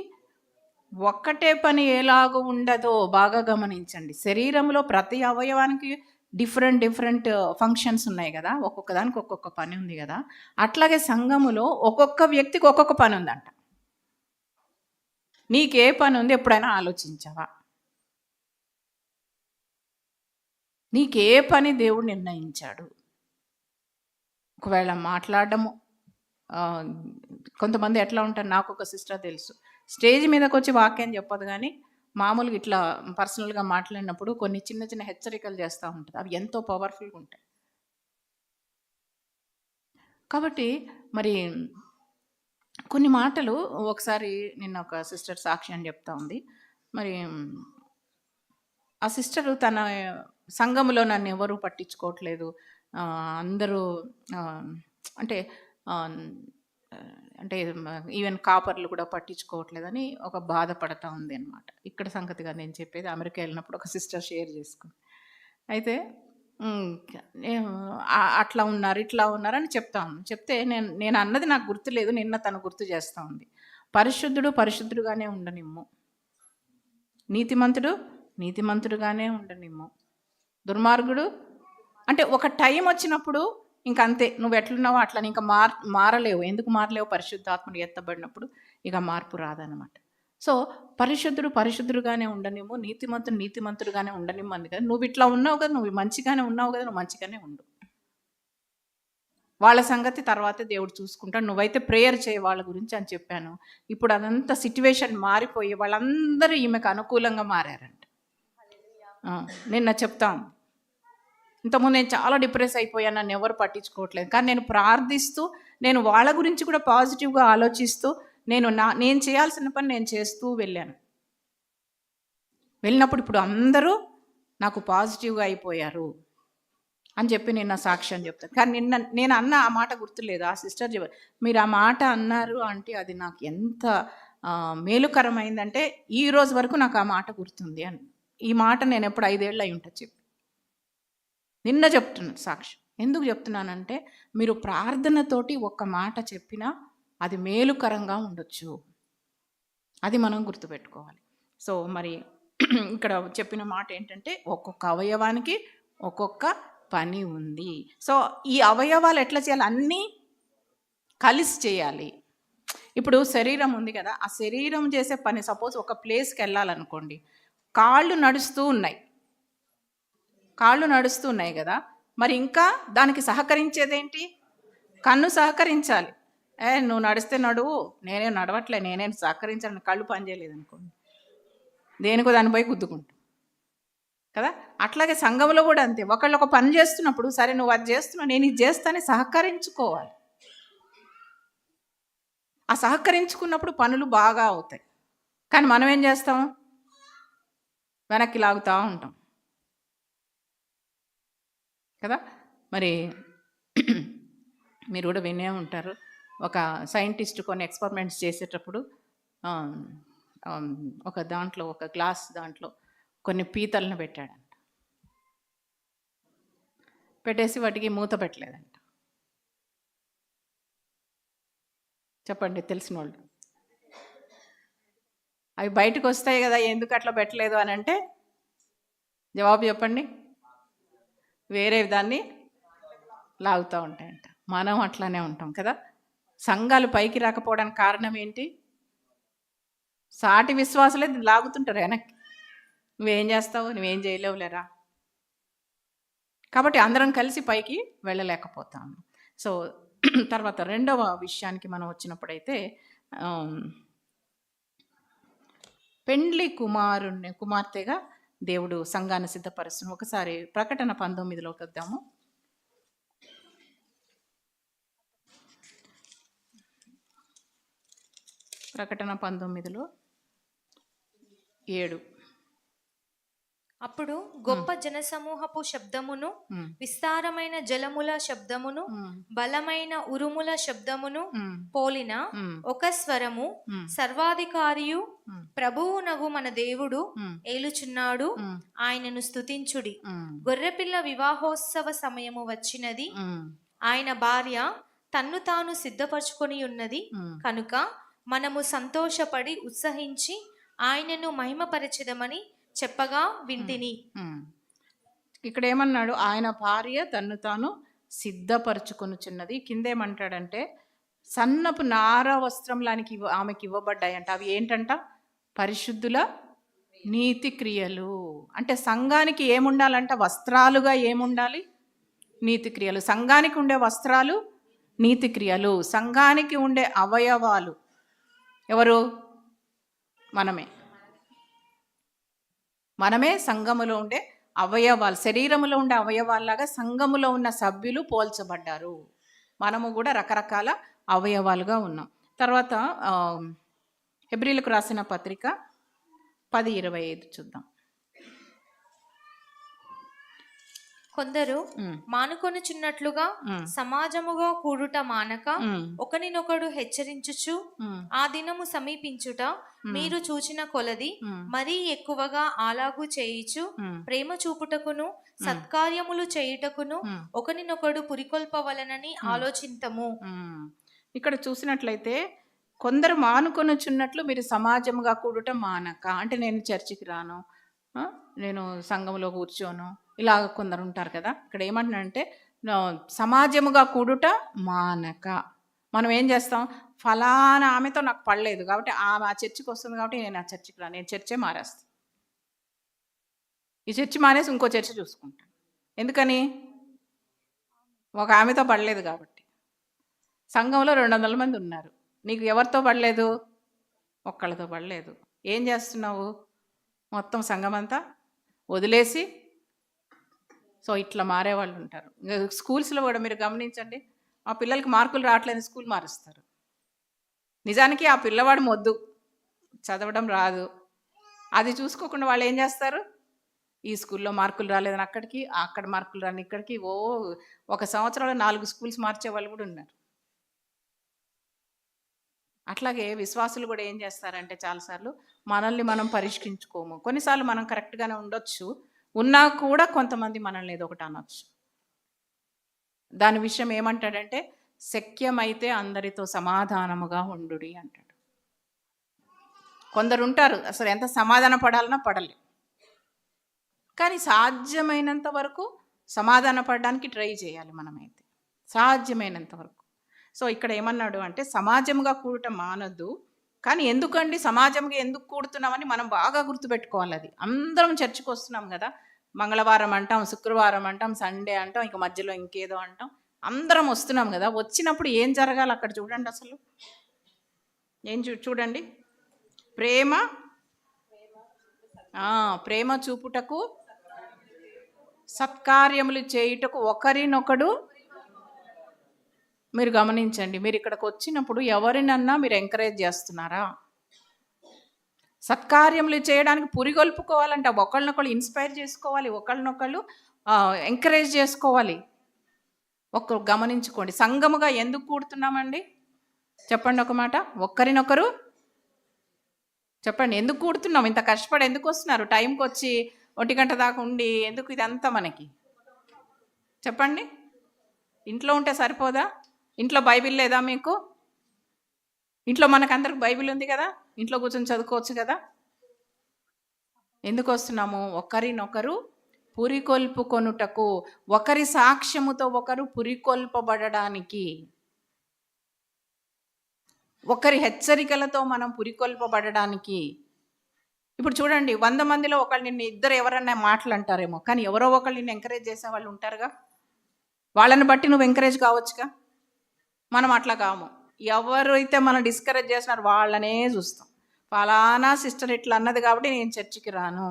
ఒక్కటే పని ఎలాగో ఉండదో బాగా గమనించండి. శరీరంలో ప్రతి అవయవానికి డిఫరెంట్ ఫంక్షన్స్ ఉన్నాయి కదా, ఒక్కొక్క దానికి ఒక్కొక్క పని ఉంది కదా. అట్లాగే సంఘములో ఒక్కొక్క వ్యక్తికి ఒక్కొక్క పని ఉందంట. నీకే పని ఉంది ఎప్పుడైనా ఆలోచించావా? నీకే పని దేవుడు నిర్ణయించాడు? ఒకవేళ మాట్లాడడము, కొంతమంది ఎట్లా ఉంటారు, నాకు ఒక సిస్టర్ తెలుసు, స్టేజ్ మీదకి వచ్చి వాక్యం చెప్పదు కానీ మామూలుగా ఇట్లా పర్సనల్గా మాట్లాడినప్పుడు కొన్ని చిన్న చిన్న హెచ్చరికలు చేస్తూ ఉంటుంది. అవి ఎంతో పవర్ఫుల్గా ఉంటాయి. కాబట్టి మరి కొన్ని మాటలు ఒకసారి నిన్న ఒక సిస్టర్ సాక్షి అని చెప్తా ఉంది. మరి ఆ సిస్టరు తన సంఘంలో నన్ను ఎవరు పట్టించుకోవట్లేదు, అందరూ అంటే అంటే ఈవెన్ కాపర్లు కూడా పట్టించుకోవట్లేదని ఒక బాధపడతా ఉంది అనమాట. ఇక్కడ సంగతిగా నేను చెప్పేది అమెరికా వెళ్ళినప్పుడు ఒక సిస్టర్ షేర్ చేసుకుంది. అయితే అట్లా ఉన్నారు ఇట్లా ఉన్నారని చెప్తే నేను అన్నది నాకు గుర్తులేదు, నిన్న తను గుర్తు చేస్తూ ఉంది. పరిశుద్ధుడు పరిశుద్ధుడుగానే ఉండనిమ్ము, నీతిమంతుడు నీతిమంతుడుగానే ఉండనిమ్ము, దుర్మార్గుడు అంటే ఒక టైం వచ్చినప్పుడు ఇంక అంతే, నువ్వు ఎట్లున్నావో అట్లా ఇంకా మారలేవు. ఎందుకు మారలేవు? పరిశుద్ధాత్ముడు ఎత్తబడినప్పుడు ఇక మార్పు రాదనమాట. సో పరిశుద్ధుడు పరిశుద్ధుడుగానే ఉండనివ్వు, నీతిమంతుడు నీతిమంతుడుగానే ఉండనివ్వు అంది కదా. నువ్వు ఇట్లా ఉన్నావు కదా, నువ్వు మంచిగానే ఉన్నావు కదా, నువ్వు మంచిగానే ఉండు. వాళ్ళ సంగతి తర్వాతే దేవుడు చూసుకుంటాడు, నువ్వైతే ప్రేయర్ చేయ వాళ్ళ గురించి అని చెప్పాను. ఇప్పుడు అదంతా సిట్యువేషన్ మారిపోయి వాళ్ళందరూ ఈమెకు అనుకూలంగా మారారంట. నిన్న చెప్తాను, ఇంతకుముందు నేను చాలా డిప్రెస్ అయిపోయాను, నన్ను ఎవరు పట్టించుకోవట్లేదు. కానీ నేను ప్రార్థిస్తూ, నేను వాళ్ళ గురించి కూడా పాజిటివ్గా ఆలోచిస్తూ, నేను చేయాల్సిన పని నేను చేస్తూ వెళ్ళినప్పుడు ఇప్పుడు అందరూ నాకు పాజిటివ్గా అయిపోయారు అని చెప్పి నిన్న సాక్ష్యం చెప్తాను. కానీ నేను అన్న ఆ మాట గుర్తులేదు. ఆ సిస్టర్ చెప్పారు, మీరు ఆ మాట అన్నారు అంటే అది నాకు ఎంత మేలుకరమైందంటే ఈ రోజు వరకు నాకు ఆ మాట గుర్తుంది అని. ఈ మాట నేను ఎప్పుడు 5 ఏళ్ళు అయి ఉంటుంది చెప్పి నిన్న చెప్తున్నాను సాక్ష్యం. ఎందుకు చెప్తున్నానంటే మీరు ప్రార్థనతోటి ఒక్క మాట చెప్పినా అది మేలుకరంగా ఉండొచ్చు, అది మనం గుర్తుపెట్టుకోవాలి. సో మరి ఇక్కడ చెప్పిన మాట ఏంటంటే ఒక్కొక్క అవయవానికి ఒక్కొక్క పని ఉంది. సో ఈ అవయవాలు ఎట్లా చేయాలి? అన్నీ కలిసి చేయాలి. ఇప్పుడు శరీరం ఉంది కదా, ఆ శరీరం చేసే పని, సపోజ్ ఒక ప్లేస్కి వెళ్ళాలనుకోండి, కాళ్ళు నడుస్తూ ఉన్నాయి కదా, మరి ఇంకా దానికి సహకరించేదేంటి? కన్ను సహకరించాలి. నువ్వు నడిస్తే నడువు, నేనే నడవట్లే, నేనేం సహకరించాలని కళ్ళు పనిచేయలేదు అనుకోండి, దేనికో దాన్ని పోయి గుద్దుకుంటాం కదా. అట్లాగే సంఘంలో కూడా అంతే, ఒకళ్ళు ఒక పని చేస్తున్నప్పుడు సరే నువ్వు అది చేస్తున్నావు, నేను ఇది చేస్తానని సహకరించుకోవాలి. ఆ సహకరించుకున్నప్పుడు పనులు బాగా అవుతాయి. కానీ మనం ఏం చేస్తాం? వెనక్కి లాగుతూ ఉంటాం కదా. మరి మీరు కూడా వినే ఉంటారు, ఒక సైంటిస్ట్ కొన్ని ఎక్స్పెరిమెంట్స్ చేసేటప్పుడు ఒక దాంట్లో, ఒక గ్లాస్ దాంట్లో కొన్ని పీతలను పెట్టాడంట. పెట్టేసి వాటికి మూత పెట్టలేదంట. చెప్పండి తెలిసిన వాళ్ళు. అవి బయటకు వస్తాయి కదా, ఎందుకు అట్లా పెట్టలేదు అని అంటే జవాబు చెప్పండి. వేరే దాన్ని లాగుతూ ఉంటాయంట. మనం అట్లానే ఉంటాం కదా. సంఘాలు పైకి రాకపోవడానికి కారణం ఏంటి? సాటి విశ్వాసులే లాగుతుంటారు వెనక్కి. నువ్వేం చేస్తావు, నువ్వేం చేయలేవులేరా. కాబట్టి అందరం కలిసి పైకి వెళ్ళలేకపోతాము. సో తర్వాత రెండవ విషయానికి మనం వచ్చినప్పుడైతే పెండ్లి కుమార్తెగా దేవుడు సంఘాన్ని సిద్ధపరుస్తున్న ఒకసారి ప్రకటన 19లోకి వద్దాము. ప్రకటన 19:7
అప్పుడు గొప్ప జనసమూహపు శబ్దమును,
ఉమ్,
విస్తారమైన జలముల శబ్దమును,
ఉమ్,
బలమైన ఉరుముల శబ్దమును
ఉమ్,
పోలిన
ఉమ్,
ఒక స్వరము,
ఉమ్,
సర్వాధికారియు
ఉమ్,
ప్రభువునగు మన దేవుడు
ఉమ్,
ఏలుచున్నాడు,
ఉమ్,
ఆయనను స్తుతించుడి.
ఉమ్,
గొర్రెపిల్ల వివాహోత్సవ సమయము వచ్చినది,
ఉమ్,
ఆయన భార్య తన్ను తాను సిద్ధపరచుకొని ఉన్నది
ఉమ్,
కనుక మనము సంతోషపడి ఉత్సహించి ఆయనను మహిమపరచెదమని చెప్పగా వింటిని.
ఉమ్. ఇక్కడ ఏమన్నాడు? ఆయన భార్య తన్ను తాను సిద్ధపరచుకొనుచున్నది. కిందేమంటాడంటే సన్నపు నార వస్త్రంలానికి ఆమెకి ఇవ్వబడ్డాయంట. అవి ఏంటంట? పరిశుద్ధుల నీతి క్రియలు. అంటే సంఘానికి ఏముండాలంట? వస్త్రాలుగా ఏముండాలి? నీతి క్రియలు. సంఘానికి ఉండే వస్త్రాలు నీతి క్రియలు. సంఘానికి ఉండే అవయవాలు ఎవరు? మనమే సంఘములో ఉండే అవయవాలు, శరీరములో ఉండే అవయవాల్లాగా సంఘములో ఉన్న సభ్యులు పోల్చబడ్డారు. మనము కూడా రకరకాల అవయవాలుగా ఉన్నాం. తర్వాత హెబ్రీలకు రాసిన పత్రిక 10:25 చూద్దాం.
కొందరు మానుకొనుచున్నట్లుగా సమాజముగా కూడుట మానక ఒకనినొకడు హెచ్చరించుచు ఆ దినము సమీపించుట మీరు చూచిన కొలది మరీ ఎక్కువగా అలాగు చేయుచు ప్రేమ చూపుటకును సత్కార్యములు చేయుటకును ఒకనినొకడు పురికొల్పవలనని ఆలోచింతము.
ఇక్కడ చూసినట్లయితే కొందరు మానుకొనుచున్నట్లు మీరు సమాజముగా కూడుట మానక, అంటే నేను చర్చికి రాను, నేను సంఘంలో కూర్చోను, ఇలా కొందరు ఉంటారు కదా. ఇక్కడ ఏమంటున్నాడంటే సమాజముగా కూడుట మానక. మనం ఏం చేస్తాం? ఫలానా ఆమెతో నాకు పడలేదు కాబట్టి ఆమె ఆ చర్చికి వస్తుంది కాబట్టి నేను ఆ చర్చికి రాను, నేను చర్చే మారేస్తాను, ఈ చర్చి మానేసి ఇంకో చర్చి చూసుకుంటాను. ఎందుకని? ఒక ఆమెతో పడలేదు కాబట్టి. సంఘంలో 200 మంది ఉన్నారు, నీకు ఎవరితో పడలేదు? ఒక్కళ్ళతో పడలేదు. ఏం చేస్తున్నావు? మొత్తం సంఘం అంతా వదిలేసి, సో ఇట్లా మారేవాళ్ళు ఉంటారు. స్కూల్స్లో కూడా మీరు గమనించండి, ఆ పిల్లలకి మార్కులు రావట్లేదు, స్కూల్ మారుస్తారు. నిజానికి ఆ పిల్లవాడు మొద్దు, చదవడం రాదు, అది చూసుకోకుండా వాళ్ళు ఏం చేస్తారు? ఈ స్కూల్లో మార్కులు రాలేదని అక్కడికి, అక్కడ మార్కులు రాని ఇక్కడికి, ఒక సంవత్సరంలో 4 స్కూల్స్ మార్చే వాళ్ళు కూడా ఉన్నారు. అట్లాగే విశ్వాసులు కూడా ఏం చేస్తారంటే చాలాసార్లు మనల్ని మనం పరీక్షించుకోము. కొన్నిసార్లు మనం కరెక్ట్గానే ఉండొచ్చు, ఉన్నా కూడా కొంతమంది మనల్ని ఏదో ఒకటి అనొచ్చు. దాని విషయం ఏమంటాడంటే శక్యమైతే అందరితో సమాధానముగా ఉండుడి అంటాడు. కొందరు ఉంటారు అసలు ఎంత సమాధాన పడాలన్నా పడలే, కానీ సాధ్యమైనంత వరకు సమాధాన పడడానికి ట్రై చేయాలి మనమైతే, సాధ్యమైనంత వరకు. సో ఇక్కడ ఏమన్నాడు అంటే సమాజంగా కూడటం మానద్దు. కానీ ఎందుకండి సమాజంగా ఎందుకు కూడుతున్నామని మనం బాగా గుర్తుపెట్టుకోవాలి. అది అందరం చర్చికి వస్తున్నాం కదా, మంగళవారం అంటాం, శుక్రవారం అంటాం, సండే అంటాం, ఇంక మధ్యలో ఇంకేదో అంటాం, అందరం వస్తున్నాం కదా. వచ్చినప్పుడు ఏం జరగాలి అక్కడ చూడండి. అసలు ఏం చూడండి, ప్రేమ చూపుటకు సత్కార్యములు చేయుటకు ఒకరినొకడు. మీరు గమనించండి, మీరు ఇక్కడికి వచ్చినప్పుడు ఎవరినన్నా మీరు ఎంకరేజ్ చేస్తున్నారా? సత్కార్యములు చేయడానికి పురిగొల్పుకోవాలంటే ఒకళ్ళనొకళ్ళు ఇన్స్పైర్ చేసుకోవాలి, ఒకళ్ళనొకళ్ళు ఎంకరేజ్ చేసుకోవాలి. గమనించుకోండి, సంఘముగా ఎందుకు కూడుతున్నామండి? చెప్పండి ఒక మాట, ఒక్కరినొకరు చెప్పండి. ఎందుకు కూడుతున్నాం? ఇంత కష్టపడి ఎందుకు వస్తున్నారు? టైంకి వచ్చి 1 గంట దాకా ఉండి ఎందుకు ఇదంతా మనకి? చెప్పండి. ఇంట్లో ఉంటే సరిపోదా? ఇంట్లో బైబిల్ లేదా మీకు? ఇంట్లో మనకందరికి బైబిల్ ఉంది కదా, ఇంట్లో కూర్చొని చదువుకోవచ్చు కదా. ఎందుకు వస్తున్నాము? ఒకరినొకరు పురికొల్పుకొనుటకు, ఒకరి సాక్ష్యముతో ఒకరు పురికొల్పబడడానికి, ఒకరి హెచ్చరికలతో మనం పురికొల్పబడడానికి. ఇప్పుడు చూడండి, 100 మందిలో ఒకళ్ళు నిన్ను, ఇద్దరు ఎవరన్నా మాటలు అంటారేమో, కానీ ఎవరో ఒకళ్ళు నిన్ను ఎంకరేజ్ చేసే వాళ్ళు ఉంటారుగా. వాళ్ళని బట్టి నువ్వు ఎంకరేజ్ కావచ్చుగా. మనం అట్లా కాము. ఎవరైతే మనం డిస్కరేజ్ చేసినారో వాళ్ళనే చూస్తాం. ఫలానా సిస్టర్ ఇట్లా అన్నది కాబట్టి నేను చర్చికి రాను.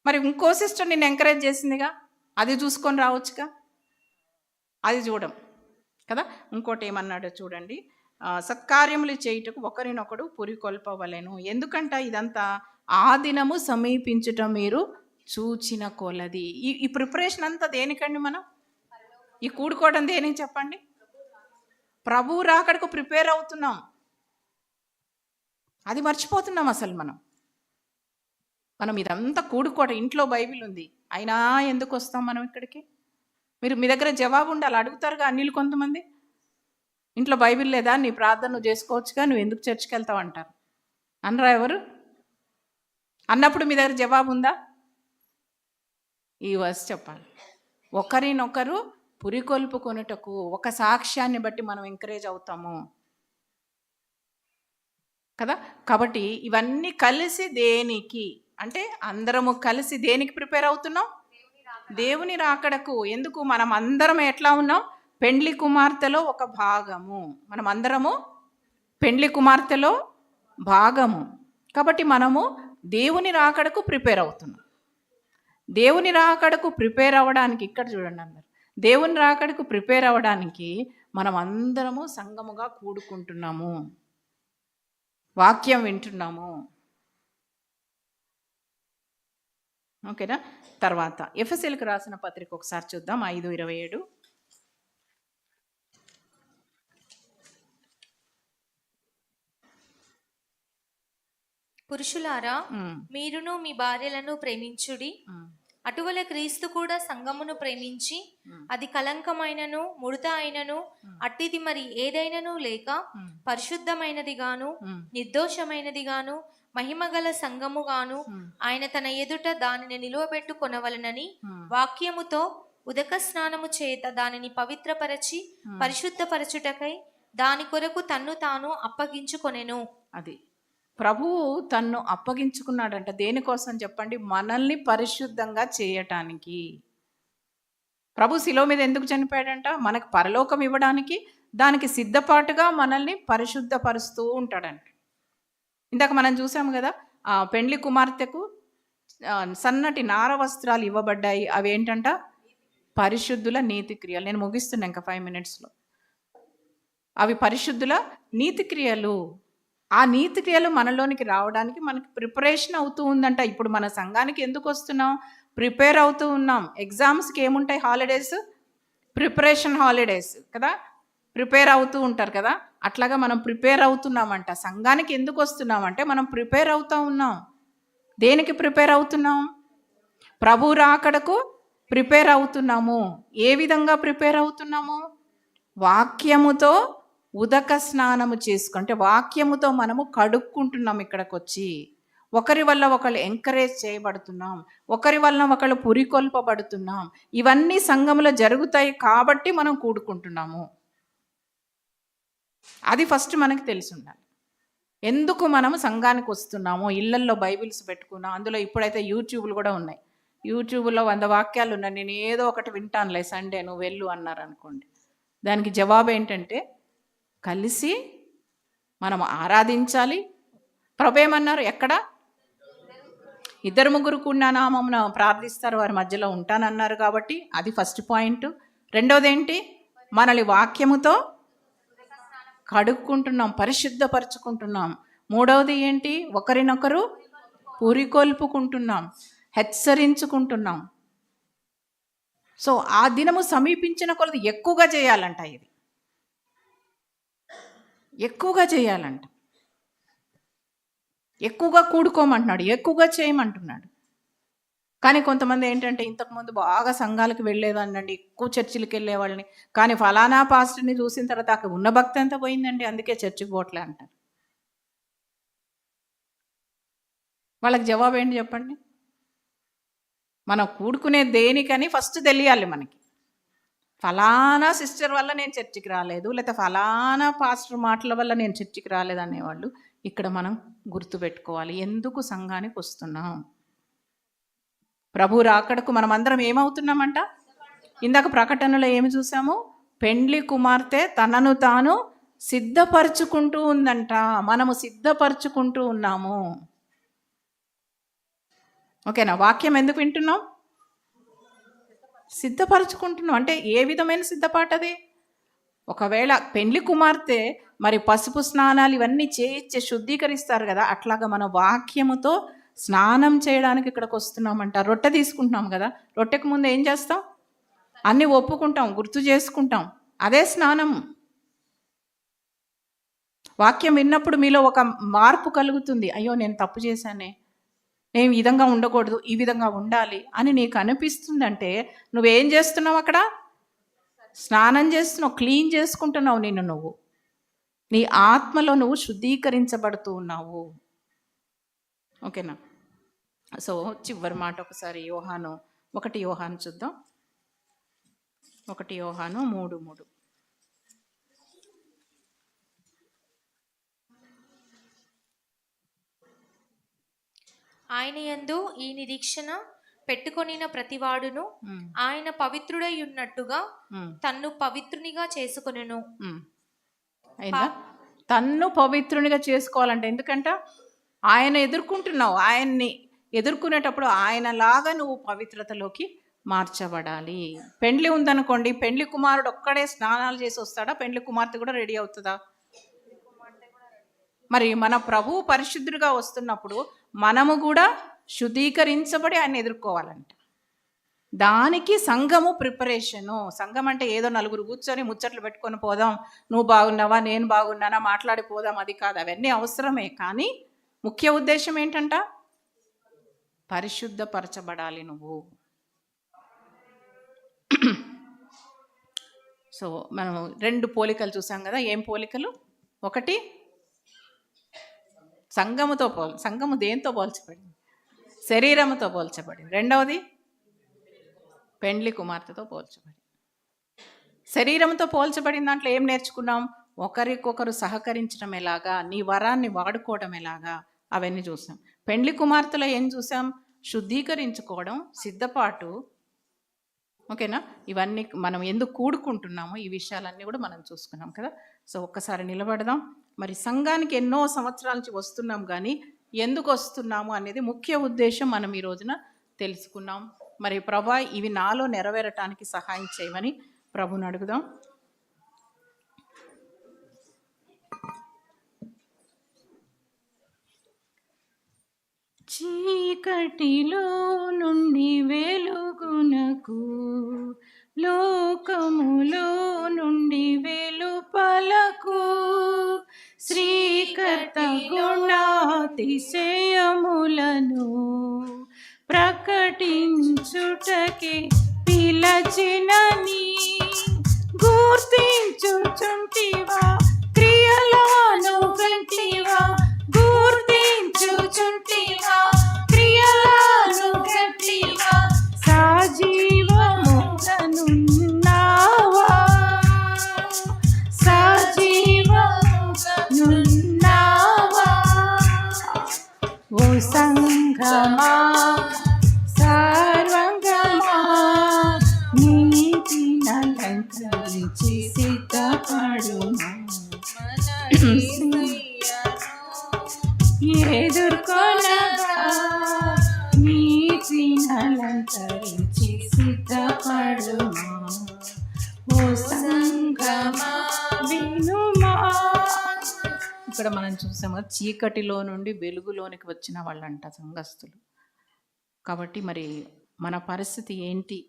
మరి ఇంకో సిస్టర్ నిన్ను ఎంకరేజ్ చేసిందిగా, అది చూసుకొని రావచ్చుగా. అది చూడం కదా. ఇంకోటి ఏమన్నాడో చూడండి, సత్కార్యములు చేయుటకు ఒకరినొకడు పురికొల్పవలెను. ఎందుకంట ఇదంతా? ఆ దినము సమీపించుట మీరు చూచిన కొలది. ఈ ప్రిపరేషన్ అంతా దేనికండి? మనం ఈ కూడుకోవడం దేనికి చెప్పండి? ప్రభువు రాకడకు ప్రిపేర్ అవుతున్నాం. అది మర్చిపోతున్నాం అసలు మనం ఇదంతా కూడుకోవడం. ఇంట్లో బైబిల్ ఉంది, అయినా ఎందుకు వస్తాం మనం ఇక్కడికి? మీ దగ్గర జవాబు ఉండాలి. అడుగుతారుగా అన్నిలు కొంతమంది, ఇంట్లో బైబిల్ లేదా, నీ ప్రార్థన నువ్వు చేసుకోవచ్చుగా, నువ్వు ఎందుకు చర్చికి వెళ్తావు అంటారు. అనరా ఎవరు? అన్నప్పుడు మీ దగ్గర జవాబు ఉందా? ఈ వర్స్ చెప్పాలి. ఒకరినొకరు పురికొల్పుకొనుటకు ఒక సాక్ష్యాన్ని బట్టి మనం ఎంకరేజ్ అవుతాము కదా. కాబట్టి ఇవన్నీ కలిసి దేనికి అంటే, అందరము కలిసి దేనికి ప్రిపేర్ అవుతున్నాం? దేవుని రాకడకు. ఎందుకు? మనం అందరం ఎట్లా ఉన్నాం? పెండ్లి కుమార్తెలో ఒక భాగము. మనం అందరము పెండ్లి కుమార్తెలో భాగము. కాబట్టి మనము దేవుని రాకడకు ప్రిపేర్ అవుతున్నాం. దేవుని రాకడకు ప్రిపేర్ అవ్వడానికి, ఇక్కడ చూడండి అందరు, దేవుని రాకడకు ప్రిపేర్ అవ్వడానికి మనం అందరము సంఘముగా కూడుకుంటున్నాము, వాక్యం వింటున్నాము. ఓకేనా? తర్వాత ఎఫెసీయులకు రాసిన పత్రిక ఒకసారి చూద్దాం, 5:27.
పురుషులారా, మీరును మీ భార్యలను ప్రేమించుడి. అటువలే క్రీస్తు కూడా సంఘమును ప్రేమించి అది కలంకమైనను ముడత అయినను అట్టిది మరి ఏదైనను లేక పరిశుద్ధమైనది గాను నిర్దోషమైనది గాను మహిమగల సంఘము గాను ఆయన తన ఎదుట దానిని నిలువబెట్టుకొనవలెనని వాక్యముతో ఉదక స్నానము చేత దానిని పవిత్రపరచి పరిశుద్ధపరచుటకై దాని కొరకు తన్ను తాను అప్పగించుకొనెను.
అది ప్రభువు తన్ను అప్పగించుకున్నాడంట. దేనికోసం చెప్పండి? మనల్ని పరిశుద్ధంగా చేయటానికి. ప్రభు శిలువ మీద ఎందుకు చనిపోయాడంట? మనకు పరలోకం ఇవ్వడానికి. దానికి సిద్ధపాటుగా మనల్ని పరిశుద్ధపరుస్తూ ఉంటాడంట. ఇందాక మనం చూసాము కదా, ఆ పెండ్లి కుమార్తెకు సన్నటి నార వస్త్రాలు ఇవ్వబడ్డాయి. అవి ఏంటంట? పరిశుద్ధుల నీతి క్రియలు. నేను ముగిస్తున్నా ఇంకా 5 minutesలో. అవి పరిశుద్ధుల నీతి క్రియలు. ఆ నీతి క్రియలు మనలోనికి రావడానికి మనకి ప్రిపరేషన్ అవుతూ ఉందంట. ఇప్పుడు మన సంఘానికి ఎందుకు వస్తున్నాం? ప్రిపేర్ అవుతూ ఉన్నాం. ఎగ్జామ్స్కి ఏముంటాయి? హాలిడేస్, ప్రిపరేషన్ హాలిడేస్ కదా, ప్రిపేర్ అవుతూ ఉంటారు కదా. అట్లాగా మనం ప్రిపేర్ అవుతున్నామంట. సంఘానికి ఎందుకు వస్తున్నామంటే మనం ప్రిపేర్ అవుతూ ఉన్నాం. దేనికి ప్రిపేర్ అవుతున్నాం? ప్రభు రాకడకు ప్రిపేర్ అవుతున్నాము. ఏ విధంగా ప్రిపేర్ అవుతున్నాము? వాక్యముతో ఉదక స్నానము చేసుకుంటే, వాక్యముతో మనము కడుక్కుంటున్నాం. ఇక్కడికి వచ్చి ఒకరి వల్ల ఒకళ్ళు ఎంకరేజ్ చేయబడుతున్నాం, ఒకరి వల్ల ఒకళ్ళు పురికొల్పబడుతున్నాం. ఇవన్నీ సంఘములో జరుగుతాయి కాబట్టి మనం కూడుకుంటున్నాము. అది ఫస్ట్ మనకి తెలిసి ఉండాలి. ఎందుకు మనము సంఘానికి వస్తున్నాము? ఇళ్లల్లో బైబిల్స్ పెట్టుకున్నాం. అందులో ఇప్పుడైతే యూట్యూబ్లు కూడా ఉన్నాయి. యూట్యూబ్లో 100 వాక్యాలు ఉన్నాయి. నేను ఏదో ఒకటి వింటానులే, సండే నువ్వు వెళ్ళు అన్నారు అనుకోండి. దానికి జవాబు ఏంటంటే, కలిసి మనం ఆరాధించాలి. ప్రభు ఏమన్నారు? ఎక్కడ 2-3 కూడిన నామమున ప్రార్థిస్తారు, వారి మధ్యలో ఉంటానన్నారు. కాబట్టి అది ఫస్ట్ పాయింట్. రెండోది ఏంటి? మనల్ని వాక్యముతో కడుక్కుంటున్నాం, పరిశుద్ధపరచుకుంటున్నాం. మూడవది ఏంటి? ఒకరినొకరు పురికొల్పుకుంటున్నాం, హెచ్చరించుకుంటున్నాం. సో ఆ దినము సమీపించిన కొలది ఎక్కువగా చేయాలంట. ఇది ఎక్కువగా చేయాలంట. ఎక్కువగా కూడుకోమంటున్నాడు, ఎక్కువగా చేయమంటున్నాడు. కానీ కొంతమంది ఏంటంటే, ఇంతకుముందు బాగా సంఘాలకు వెళ్ళేదాన్నండి, ఎక్కువ చర్చిలకు వెళ్ళేవాళ్ళని, కానీ ఫలానా పాస్టర్ని చూసిన తర్వాత అక్కడ ఉన్న భక్తి అంతా పోయిందండి, అందుకే చర్చికి పోవట్లే అంటారు. వాళ్ళకి జవాబు ఏంటి చెప్పండి? మనం కూడుకునే దేనికని ఫస్ట్ తెలియాలి మనకి. ఫలానా సిస్టర్ వల్ల నేను చర్చికి రాలేదు, లేకపోతే ఫలానా పాస్టర్ మాటల వల్ల నేను చర్చికి రాలేదు అనేవాళ్ళు ఇక్కడ మనం గుర్తుపెట్టుకోవాలి. ఎందుకు సంఘానికి వస్తున్నాం? ప్రభు రాకడకు మనం అందరం ఏమవుతున్నామంట? ఇందాక ప్రకటనలో ఏమి చూసాము? పెండ్లి కుమార్తె తనను తాను సిద్ధపరచుకుంటూ ఉందంట. మనము సిద్ధపరచుకుంటూ ఉన్నాము. ఓకేనా? వాక్యం ఎందుకు వింటున్నాం? సిద్ధపరచుకుంటున్నాం. అంటే ఏ విధమైన సిద్ధపాటు అది? ఒకవేళ పెండ్లి కుమార్తె మరి పసుపు స్నానాలు ఇవన్నీ చేయించి శుద్ధీకరిస్తారు కదా, అట్లాగా మన వాక్యముతో స్నానం చేయడానికి ఇక్కడికి వస్తున్నామంట. రొట్టె తీసుకుంటున్నాం కదా, రొట్టెకు ముందు ఏం చేస్తాం? అన్నీ ఒప్పుకుంటాం, గుర్తు చేసుకుంటాం. అదే స్నానం. వాక్యం విన్నప్పుడు మీలో ఒక మార్పు కలుగుతుంది. అయ్యో నేను తప్పు చేశానే, నేను ఈ విధంగా ఉండకూడదు, ఈ విధంగా ఉండాలి అని నీకు అనిపిస్తుందంటే నువ్వేం చేస్తున్నావు? అక్కడ స్నానం చేస్తున్నావు, క్లీన్ చేసుకుంటున్నావు నిన్ను నువ్వు. నీ ఆత్మలో నువ్వు శుద్ధీకరించబడుతూ ఉన్నావు. ఓకేనా? సో చివరి మాట ఒకసారి యోహాను 1 యోహాను చూద్దాం. 1 యోహాను 3:3.
ఆయన యందు ఈ నిరీక్షణ పెట్టుకొనిన ప్రతివాడును ఆయన పవిత్రుడై ఉన్నట్టుగా తన్ను పవిత్రునిగా చేసుకొనెను.
అయినా తన్ను పవిత్రునిగా చేసుకోవాలంటే, ఎందుకంటే ఆయన ఎదుర్కొంటున్నావు. ఆయన్ని ఎదుర్కొనేటప్పుడు ఆయనలాగా నువ్వు పవిత్రతలోకి మార్చబడాలి. పెండ్లి ఉందనుకోండి, పెండ్లి కుమారుడు ఒక్కడే స్నానాలు చేసి వస్తాడా? పెండ్లి కుమార్తె కూడా రెడీ అవుతుందా? మరి మన ప్రభువు పరిశుద్ధుడిగా వస్తున్నప్పుడు మనము కూడా శుద్ధీకరించబడి ఆయన ఎదుర్కోవాలంట. దానికి సంఘము ప్రిపరేషను. సంఘం అంటే ఏదో నలుగురు కూర్చొని ముచ్చట్లు పెట్టుకొని పోదాం, నువ్వు బాగున్నావా నేను బాగున్నానా మాట్లాడిపోదాం, అది కాదు. అవన్నీ అవసరమే, కానీ ముఖ్య ఉద్దేశం ఏంటంట? పరిశుద్ధపరచబడాలి నువ్వు. సో మనం 2 పోలికలు చూసాం కదా. ఏం పోలికలు? ఒకటి సంఘముతో సంఘము దేంతో పోల్చబడింది? శరీరముతో పోల్చబడింది. రెండవది పెండ్లి కుమార్తెతో పోల్చబడింది. శరీరంతో పోల్చబడిన దాంట్లో ఏం నేర్చుకున్నాం? ఒకరికొకరు సహకరించడం ఎలాగా, నీ వరాన్ని వాడుకోవడం ఎలాగా, అవన్నీ చూసాం. పెండ్లి కుమార్తెలో ఏం చూసాం? శుద్ధీకరించుకోవడం, సిద్ధపాటు. ఓకేనా? ఇవన్నీ మనం ఎందుకు కూడుకుంటున్నామో ఈ విషయాలన్నీ కూడా మనం చూసుకున్నాం కదా. సో ఒక్కసారి నిలబడదాం. మరి సంఘానికి ఎన్నో సంవత్సరాల నుంచి వస్తున్నాం, కానీ ఎందుకు వస్తున్నాము అనేది ముఖ్య ఉద్దేశం మనం ఈ రోజున తెలుసుకున్నాం. మరి ప్రభా, ఇవి నాలో నెరవేరటానికి సహాయం చేయమని ప్రభుని అడుగుదాం. చీకటిలో నుండి వెలుగునకు, లోకములో నుండి వెలుపలకు, శ్రీకర్త గుణాతిశయములను ప్రకటించుటకే పిలచినని గుర్తించుచుంటివా, క్రియలను గంటివా, గుర్తించుచుంటివా, క్రియలను గంటివా, సజీవముగనున్నావా, సజీవముగనున్నావా. ఓ సంఘమా సర్వంగమా, నీతినలంకరించి సిద్ధపడుమా, ఎదుర్కొనగా నీతినలంకరించి సిద్ధపడుమా. ఓ సంఘమా వినుమా. ఇక్కడ మనం చూసాము, చీకటిలో నుండి వెలుగులోనికి వచ్చిన వాళ్ళంట సంఘస్థులు. కాబట్టి మరి మన పరిస్థితి ఏంటి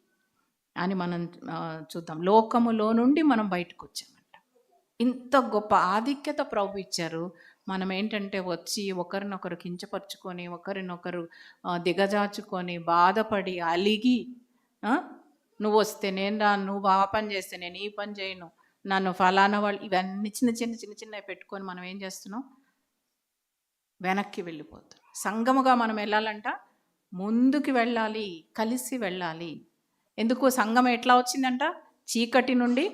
అని మనం చూద్దాం. లోకములో నుండి మనం బయటకు వచ్చామంట. ఇంత గొప్ప ఆధిక్యత ప్రభు ఇచ్చారు. మనం ఏంటంటే వచ్చి ఒకరినొకరు కించపరుచుకొని, ఒకరినొకరు దిగజాచుకొని, బాధపడి, అలిగి, నువ్వు వస్తే నేను రాను, నువ్వు ఆ పని చేస్తే నేను ఈ పని చేయను, నన్ను ఫలానా వాళ్ళు, ఇవన్నీ చిన్న చిన్నవి పెట్టుకొని మనం ఏం చేస్తున్నాం? వెనక్కి వెళ్ళిపోతాం. సంఘముగా మనం వెళ్ళాలంట, ముందుకు వెళ్ళాలి, కలిసి వెళ్ళాలి. ఎందుకు? సంఘం ఎట్లా వచ్చిందంట? చీకటి నుండి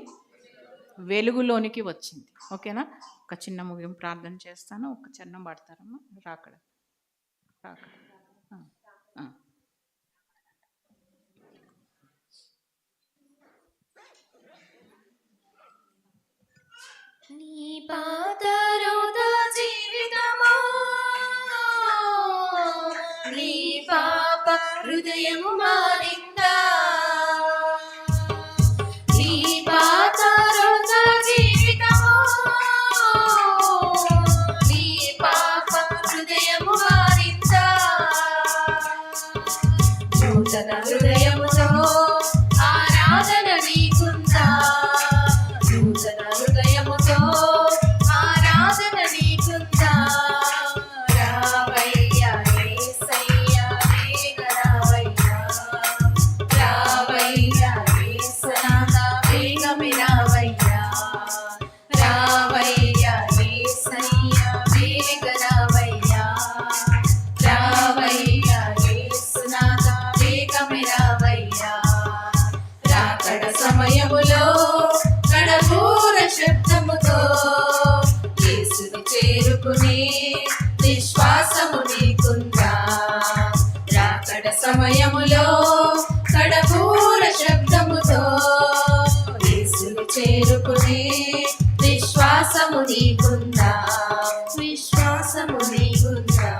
వెలుగులోనికి వచ్చింది. ఓకేనా? ఒక చిన్న ముగింపు ప్రార్థన చేస్తాను. ఒక చిన్న పాడతారమ్మా. రాకడ
నీ పాతరుత జీవితమా, నీ పాప హృదయము మారిందా, నీ పాతరుత జీవితమా, నీ పాప హృదయము మారిందా, నూతన హృదయముతో ఆరాధన నీకుందా, నూతన హృదయముతో ఆరాధన నీకుందా. రావయ్యా యేసయ్యా వేగ రావయ్యా, రావయ్యా యేసునాథా వేగమే రావయ్యా, రావయ్యా యేసయ్యా వేగ రావయ్యా, రావయ్యా యేసునాథా వేగమే రావయ్యా. రాకడ సమయములో కడబూర శబ్దముతో యేసుని చేరుకునే విశ్వాసము నీకుందా, రాకడ సమయములో కడబూర శబ్దముతో యేసుని చేరుకునే విశ్వాసము నీకుందా, విశ్వాసము నీకుందా.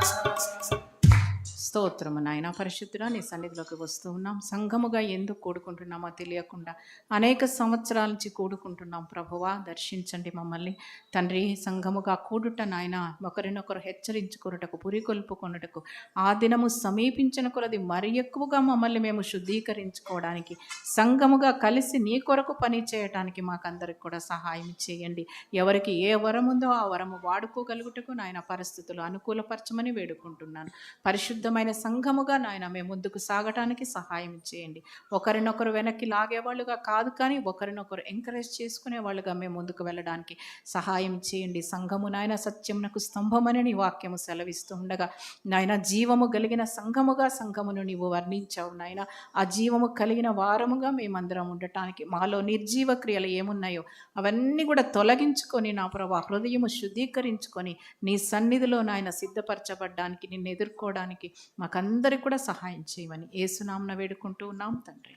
స్తోత్రము నాయన. పరిశుద్ధుడా, నీ సన్నిధిలోకి వస్తూ ఉన్నాం. సంఘముగా ఎందుకు కూడుకుంటున్నామో తెలియకుండా అనేక సంవత్సరాల నుంచి కూడుకుంటున్నాం. ప్రభువా, దర్శించండి మమ్మల్ని తండ్రి. సంఘముగా కూడుట నాయన, ఒకరినొకరు హెచ్చరించుకొనుటకు, పురికొల్పుకొనుటకు, ఆ దినము సమీపించిన కొలది మరి ఎక్కువగా మమ్మల్ని మేము శుద్ధీకరించుకోవడానికి, సంఘముగా కలిసి నీ కొరకు పని చేయటానికి మాకందరికి కూడా సహాయం చేయండి. ఎవరికి ఏ వరం ఉందో ఆ వరము వాడుకోగలుగుటకు నాయన పరిస్థితులు అనుకూలపరచమని వేడుకుంటున్నాను. పరిశుద్ధమైన సంఘముగా నాయన మేము ముందుకు సాగటానికి సహాయం చేయండి. ఒకరినొకరు వెనక్కి లాగేవాళ్ళుగా కాదు, కానీ ఒకరినొకరు ఎంకరేజ్ చేసుకునే వాళ్ళుగా మేము ముందుకు వెళ్ళడానికి సహాయం చేయండి. సంఘము నాయన సత్యమునకు స్తంభమని నీ వాక్యము సెలవిస్తూ ఉండగా నాయన, జీవము కలిగిన సంఘముగా సంఘమును నీవు వర్ణించావు నాయన. ఆ జీవము కలిగిన వారముగా మేమందరం ఉండటానికి, మాలో నిర్జీవ క్రియలు ఏమున్నాయో అవన్నీ కూడా తొలగించుకొని నా ప్రభా హృదయము శుద్ధీకరించుకొని నీ సన్నిధిలో నాయన సిద్ధపరచబడ్డానికి, నిన్ను ఎదుర్కోవడానికి మాకందరికి కూడా సహాయం చేయమని యేసునామమున వేడుకుంటూ ఉన్నాం తండ్రి.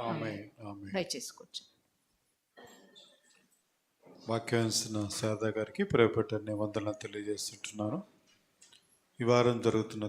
ఆమేన్, ఆమేన్.
దయచేసి కూర్చో.
వాక్యాన్సిన శారదా గారికి ప్రేపటనే వందలను తెలియజేస్తుంటున్నాను. ఈ వారం జరుగుతున్న